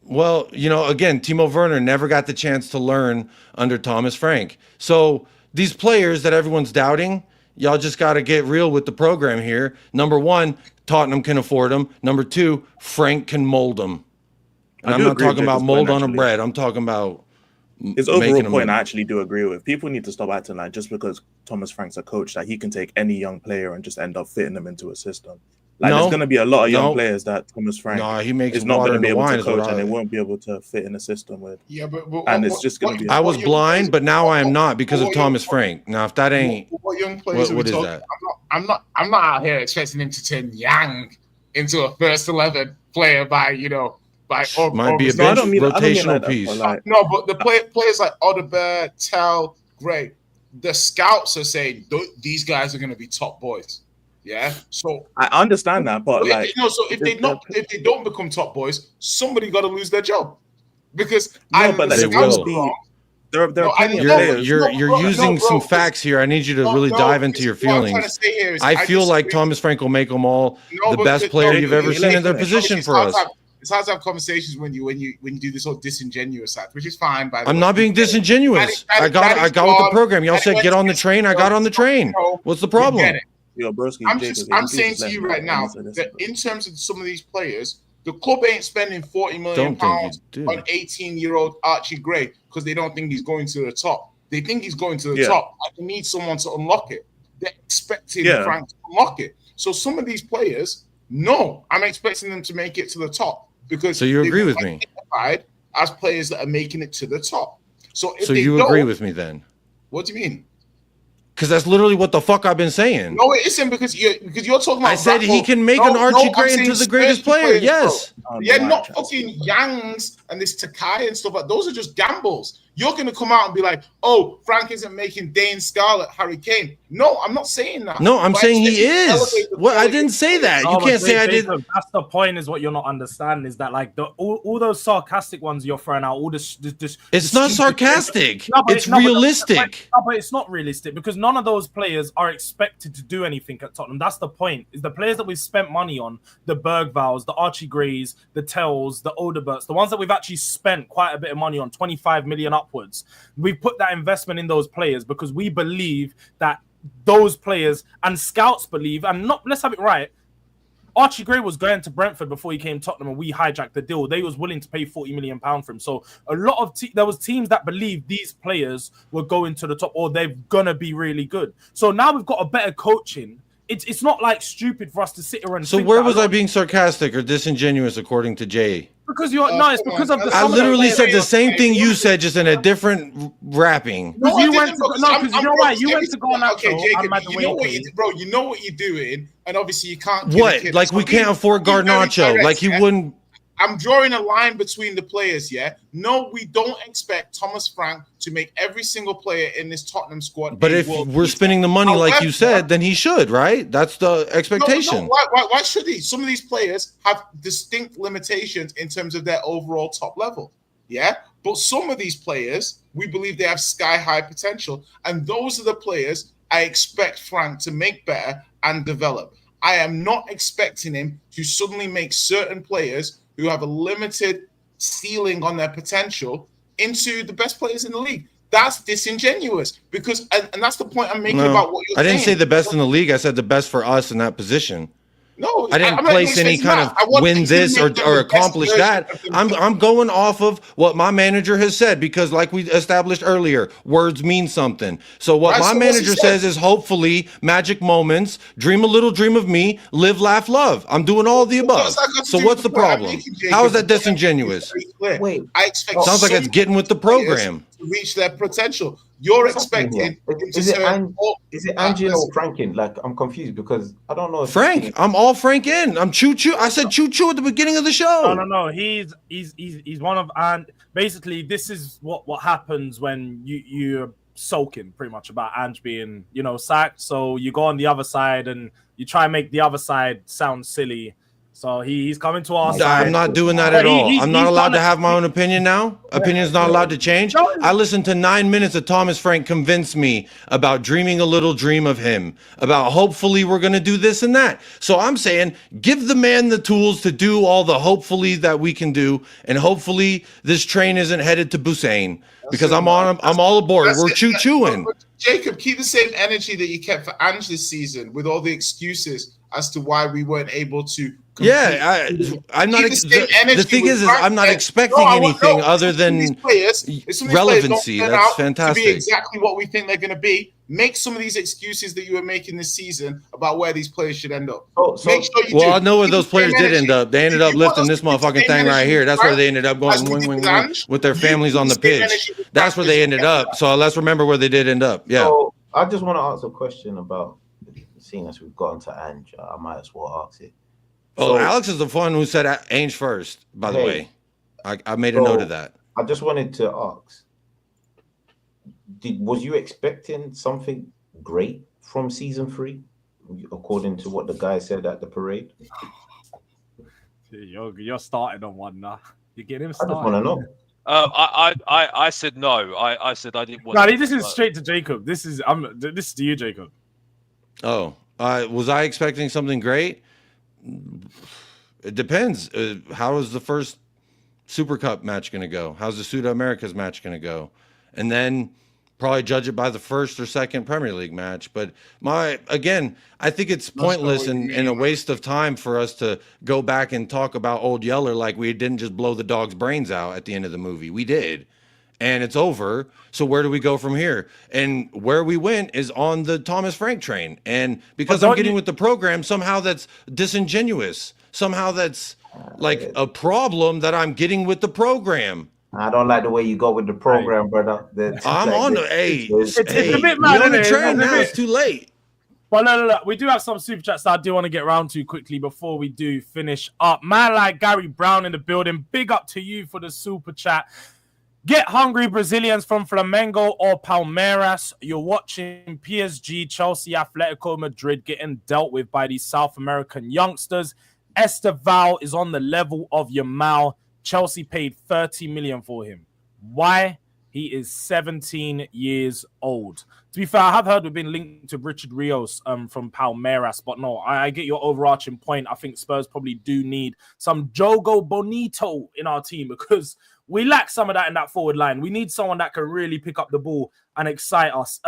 Well, again, Timo Werner never got the chance to learn under Thomas Frank. So these players that everyone's doubting, y'all just got to get real with the program here. Number one, Tottenham can afford them. Number two, Frank can mold them. And I'm not talking about mold on a bread. I'm talking about... His overall point, I actually do agree with. People need to stop acting like just because Thomas Frank's a coach that he can take any young player and just end up fitting them into a system. There's going to be a lot of young players that Thomas Frank is not going to be able to coach and they won't be able to fit in a system with. Yeah, but it's just going to be. I was blind, but now I am not because of Thomas Frank. Now, if that ain't, what young players what is that? I'm not out here expecting him to turn Yang into a first 11 player by might be a bench rotational piece. No, but the players like Odegaard, Tell, Gray, the scouts are saying these guys are going to be top boys. Yeah, so I understand that, but if they don't become top boys, somebody got to lose their job because they will. You're using some facts here. I need you to really dive into your feelings. I feel like Thomas Frank will make them all the best player you've ever seen in their position for us. It's hard to have conversations when you do this whole disingenuous act, which is fine. By the way, I'm not being disingenuous. I got with the program. Y'all said get on the train. I got on the train. What's the problem? I'm saying to you right now that in terms of some of these players, the club ain't spending £40 million on 18-year-old Archie Gray because they don't think he's going to the top. They think he's going to the top. They need someone to unlock it. They're expecting Frank to unlock it. So some of these players, no, I'm expecting them to make it to the top because so you agree with me as players that are making it to the top. So you agree with me then? What do you mean? Because that's literally what the fuck I've been saying. No, it isn't because you're talking about. I said he can make an Archie Gray into the greatest player. Yes. Not fucking Yangs and this Takai and stuff like those are just gambles. You're gonna come out and be like, "Oh, Frank isn't making Dane Scarlett Harry Kane." No, I'm not saying that. No, I'm saying he is. What I didn't say that. You can't say I did. That's the point. Is what you're not understanding is that like all those sarcastic ones you're throwing out. All this. It's not sarcastic. It's realistic. But it's not realistic because none of those players are expected to do anything at Tottenham. That's the point. Is the players that we've spent money on, the Bergvalls, the Archie Grays, the Tells, the Odeberts, the ones that we've actually spent quite a bit of money on, 25 million upwards. We put that investment in those players because we believe that those players and scouts believe, and not let's have it right. Archie Gray was going to Brentford before he came to Tottenham, and we hijacked the deal. They was willing to pay £40 million for him. So a lot of there was teams that believed these players were going to the top, or they're gonna be really good. So now we've got a better coaching. It's not like stupid for us to sit here and. So where was I being sarcastic or disingenuous according to Jay? Because it's because of the. I literally said the same thing you said, just in a different wrapping. No, you went to go on. Okay, Jacob, bro, you know what you're doing, and obviously you can't. What? Like we can't afford Garnacho? Like he wouldn't. I'm drawing a line between the players, yeah? No, we don't expect Thomas Frank to make every single player in this Tottenham squad. But if we're spending the money like you said, then he should, right? That's the expectation. No, why should he? Some of these players have distinct limitations in terms of their overall top level, yeah? But some of these players, we believe they have sky-high potential, and those are the players I expect Frank to make better and develop. I am not expecting him to suddenly make certain players who have a limited ceiling on their potential into the best players in the league. That's disingenuous because, and that's the point I'm making about what you're saying. I didn't say the best in the league. I said the best for us in that position. No, I didn't place any kind of win this or accomplish that. I'm going off of what my manager has said because, like we established earlier, words mean something. So what my manager says is hopefully magic moments, dream a little dream of me, live, laugh, love. I'm doing all of the above. So what's the problem? How is that disingenuous? Wait, I expect sounds like it's getting with the program to reach their potential. You're expecting is it Angelo or Franklin? Like, I'm confused because I don't know. Frank, I'm all Frank in. I'm Choo Choo. I said Choo Choo at the beginning of the show. No. He's one of, and basically this is what happens when you're sulking pretty much about Ange being, sacked. So you go on the other side and you try and make the other side sound silly. So he's coming to our side. I'm not doing that at all. I'm not allowed to have my own opinion now. Opinion's not allowed to change. I listened to 9 minutes of Thomas Frank convince me about dreaming a little dream of him, about hopefully we're going to do this and that. So I'm saying give the man the tools to do all the hopefully that we can do, and hopefully this train isn't headed to Busan because I'm all aboard. We're choo-chooing. Jacob, keep the same energy that you kept for Ange this season with all the excuses as to why we weren't able to compete. Yeah, I'm not. The thing is I'm not expecting anything other than relevancy. That's fantastic. To be exactly what we think they're going to be. Make some of these excuses that you were making this season about where these players should end up. Make sure you do. I know where those players did end up. They ended up lifting this motherfucking thing right here. That's where they ended up going wing with their families on the pitch. That's where they ended up. So let's remember where they did end up. Yeah. So I just want to ask a question about, seeing as we've gotten to Ange, I might as well ask it. So, Alex is the one who said Ange first, by the way. I made a note of that. I just wanted to ask, was you expecting something great from season 3, according to what the guy said at the parade? You're starting on one now. You're getting him started. I just want to know. I said no. I said I didn't want. No, this is straight to Jacob. This is to you, Jacob. Oh, was I expecting something great? It depends. How is the first Super Cup match going to go? How's the Suda Americas match going to go? And then probably judge it by the first or second Premier League match. But I think it's pointless and a waste of time for us to go back and talk about old Yeller like we didn't just blow the dog's brains out at the end of the movie. We did. And it's over. So where do we go from here? And where we went is on the Thomas Frank train. And because I'm getting with the program, somehow that's disingenuous. Somehow that's like a problem that I'm getting with the program. I don't like the way you go with the program, brother. I'm on the it's a bit mad, on the train now. It's too late. Well, no. We do have some super chats that I do want to get around to quickly before we do finish up. Man like Gary Brown in the building. Big up to you for the super chat. Get hungry Brazilians from Flamengo or Palmeiras. You're watching PSG, Chelsea, Atletico Madrid getting dealt with by these South American youngsters. Esteval is on the level of Yamal. Chelsea paid 30 million for him. Why? He is 17 years old. To be fair, I have heard we've been linked to Richard Rios from Palmeiras, but no, I get your overarching point. I think Spurs probably do need some Jogo Bonito in our team because we lack some of that in that forward line. We need someone that can really pick up the ball and excite us.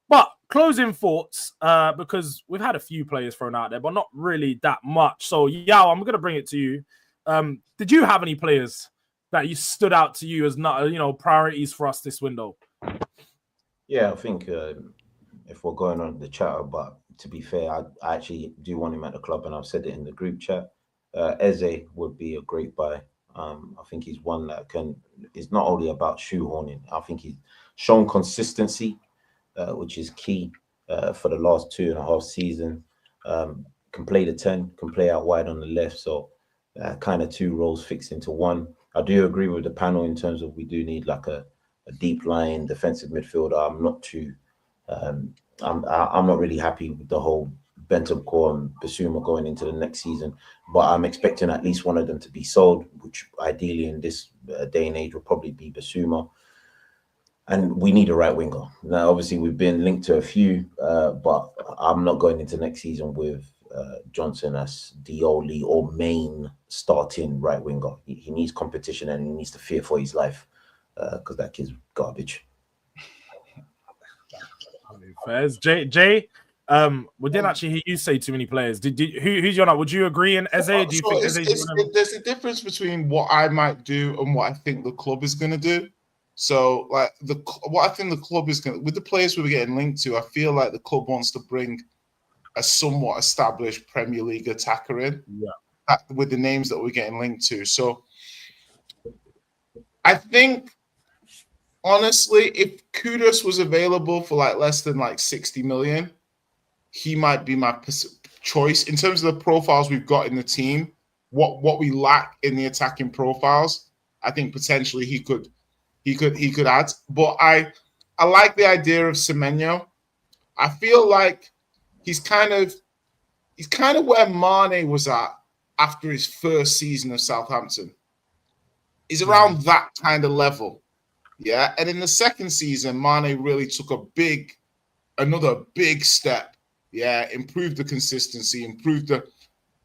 But closing thoughts, because we've had a few players thrown out there, but not really that much. So, Yao, I'm going to bring it to you. Did you have any players that you stood out to you as not, priorities for us this window? Yeah, I think if we're going on the chat, but to be fair, I actually do want him at the club, and I've said it in the group chat. Eze would be a great buy. I think he's one that is not only about shoehorning. I think he's shown consistency, which is key for the last 2.5 seasons. Can play the 10, can play out wide on the left. So kind of 2 roles fixed into one. I do agree with the panel in terms of we do need like a deep line defensive midfielder. I'm not too, I'm not really happy with the whole Bentancur and Basuma going into the next season, but I'm expecting at least one of them to be sold, which ideally in this day and age will probably be Basuma. And we need a right winger. Now, obviously, we've been linked to a few, but I'm not going into next season with Johnson as the only or main starting right winger. He needs competition and he needs to fear for his life because that kid's garbage. Fairs. Jay, we didn't actually hear you say too many players. Who's your? Would you agree? And Eze, do you think there's a difference between what I might do and what I think the club is going to do. So, like what I think the club is going to, with the players we're getting linked to, I feel like the club wants to bring a somewhat established Premier League attacker in, with the names that we're getting linked to. So, I think, honestly, if Kudus was available for like less than like 60 million, he might be my choice in terms of the profiles we've got in the team. What we lack in the attacking profiles, I think potentially he could add. But I like the idea of Semenyo. I feel like he's kind of where Mane was at after his first season of Southampton. He's around that kind of level. Yeah. And in the second season, Mane really took another big step. Yeah, improved the consistency,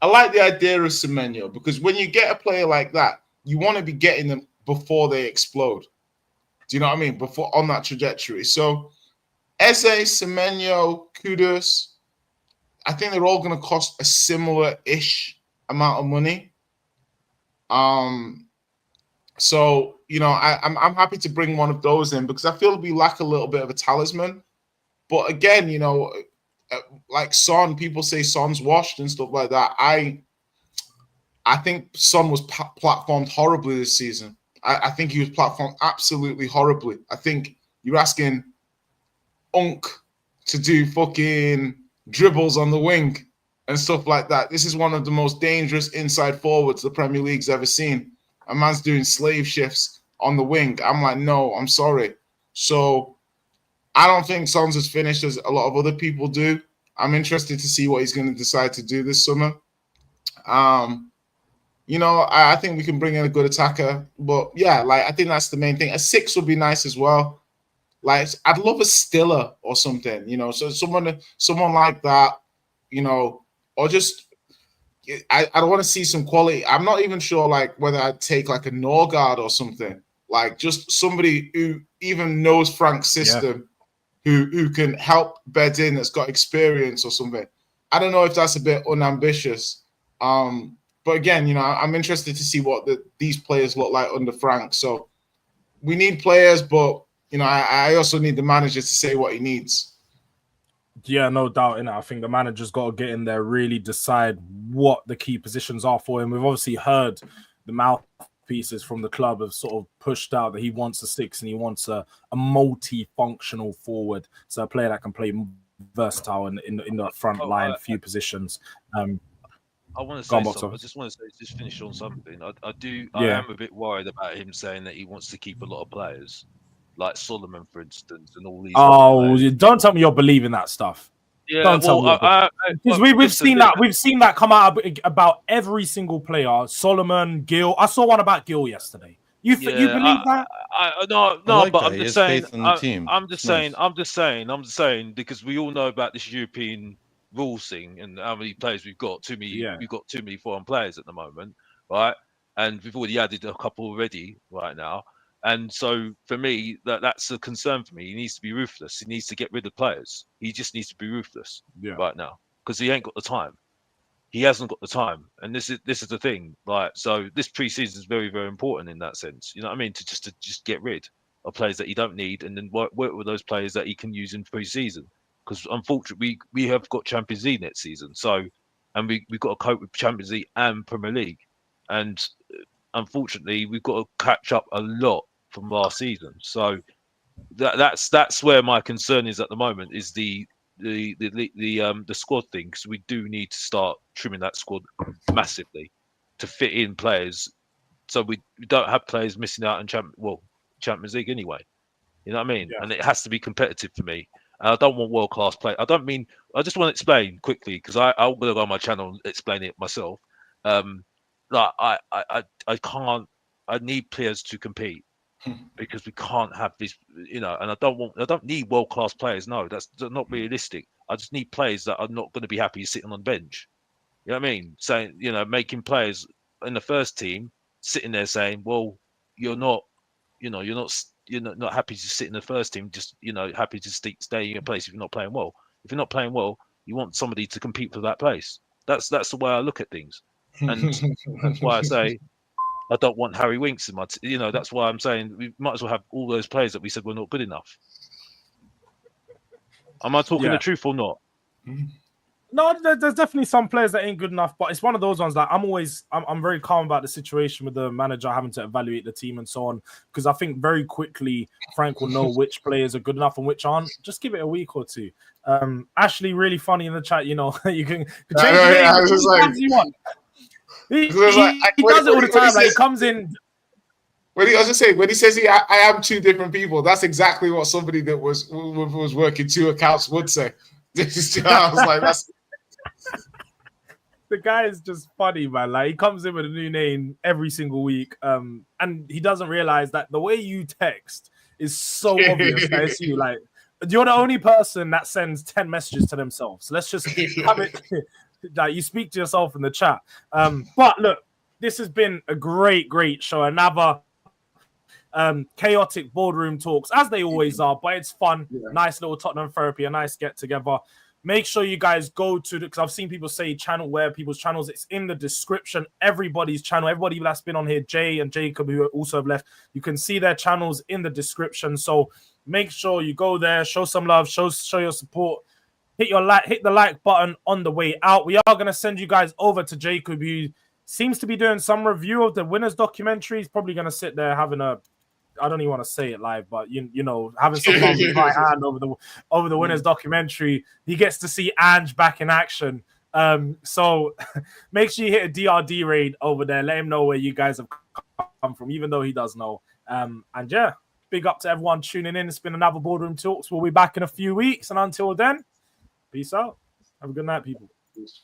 I like the idea of Semenyo because when you get a player like that, you want to be getting them before they explode. Do you know what I mean? Before on that trajectory. So Eze, Semenyo, Kudus, I think they're all going to cost a similar-ish amount of money. So, I'm happy to bring one of those in because I feel we lack a little bit of a talisman. But again, like Son, people say Son's washed and stuff like that. I think Son was platformed horribly this season. I think he was platformed absolutely horribly. I think you're asking Unk to do fucking dribbles on the wing and stuff like that. This is one of the most dangerous inside forwards the Premier League's ever seen. A man's doing slave shifts on the wing. I'm like, no, I'm sorry. So I don't think Son's as finished as a lot of other people do. I'm interested to see what he's going to decide to do this summer. I think we can bring in a good attacker. But yeah, I think that's the main thing. A 6 would be nice as well. I'd love a Stiller or something, so someone like that, or just I don't want to see some quality. I'm not even sure whether I'd take a Norgard or something, just somebody who even knows Frank's system. Who can help bed in that's got experience or something. I don't know if that's a bit unambitious. But again, I'm interested to see what these players look like under Frank. So we need players, but, I also need the manager to say what he needs. Yeah, no doubt. I think the manager's got to get in there, really decide what the key positions are for him. We've obviously heard the mouthpieces from the club have sort of pushed out that he wants a 6 and he wants a multi-functional forward, so a player that can play versatile in the front line, few positions. I want to say something. I just want to just finish on something. I am a bit worried about him saying that he wants to keep a lot of players, like Solomon, for instance, and all these. Oh, don't tell me you're believing that stuff. Yeah, don't tell me because we've seen that. We've seen that come out about every single player. Solomon, Gill. I saw one about Gill yesterday. You believe that? No, but I'm just saying. I'm just saying because we all know about this European rules thing and how many players we've got. We've got too many foreign players at the moment, right? And we've already added a couple already right now. And so for me, that's a concern for me. He needs to be ruthless. He needs to get rid of players. He just needs to be ruthless right now because he ain't got the time. He hasn't got the time, and this is the thing. So this preseason is very, very important in that sense. You know what I mean? To just get rid of players that you don't need, and then work with those players that he can use in preseason. Because unfortunately, we have got Champions League next season. So, and we've got to cope with Champions League and Premier League, and unfortunately, we've got to catch up a lot from last season. So that's where my concern is at the moment is the squad thing, because we do need to start trimming that squad massively to fit in players, so we don't have players missing out on Champions League anyway. You know what I mean? And it has to be competitive for me. And I don't want world class play. I just want to explain quickly because I'm going to go on my channel and explain it myself. I can't. I need players to compete because we can't have this, and I don't need world class players. No, that's not realistic. I just need players that are not going to be happy sitting on the bench. You know what I mean? Saying, making players in the first team sitting there saying, well, you're not happy to sit in the first team, just, happy to stay in your place if you're not playing well. If you're not playing well, you want somebody to compete for that place. That's the way I look at things. And that's why I say I don't want Harry Winks in my that's why I'm saying we might as well have all those players that we said were not good enough. Am I talking the truth or not? No, there's definitely some players that ain't good enough, but it's one of those ones that I'm very calm about the situation with the manager having to evaluate the team and so on, because I think very quickly Frank will know which players are good enough and which aren't. Just give it a week or two. Ashley, really funny in the chat. You can change the name you want. He does it all the time. Like, he comes in. I was just saying, when he says I am two different people, that's exactly what somebody that was working two accounts would say. I was like, that's. The guy is just funny, man. Like, he comes in with a new name every single week, and he doesn't realize that the way you text is so obvious that it's you. Like, you're the only person that sends 10 messages to themselves. So let's just have it. Like, you speak to yourself in the chat. But look, this has been a great show. Another chaotic boardroom talks, as they always are, but it's fun. Nice little Tottenham therapy, a nice get together. Make sure you guys go to because I've seen people say people's channels. It's in the description. Everybody's channel, everybody that's been on here, Jay and Jacob, who also have left, you can see their channels in the description. So make sure you go there, show some love, show your support. Hit the like button on the way out. We are gonna send you guys over to Jacob, who seems to be doing some review of the winners documentary. He's probably gonna sit there having I don't even want to say it live, but having some fun with my hand over the winners documentary. He gets to see Ange back in action. So make sure you hit a DRD raid over there. Let him know where you guys have come from, even though he does know. And yeah, big up to everyone tuning in. It's been another Boardroom Talks. We'll be back in a few weeks, and until then, peace out. Have a good night, people. Peace.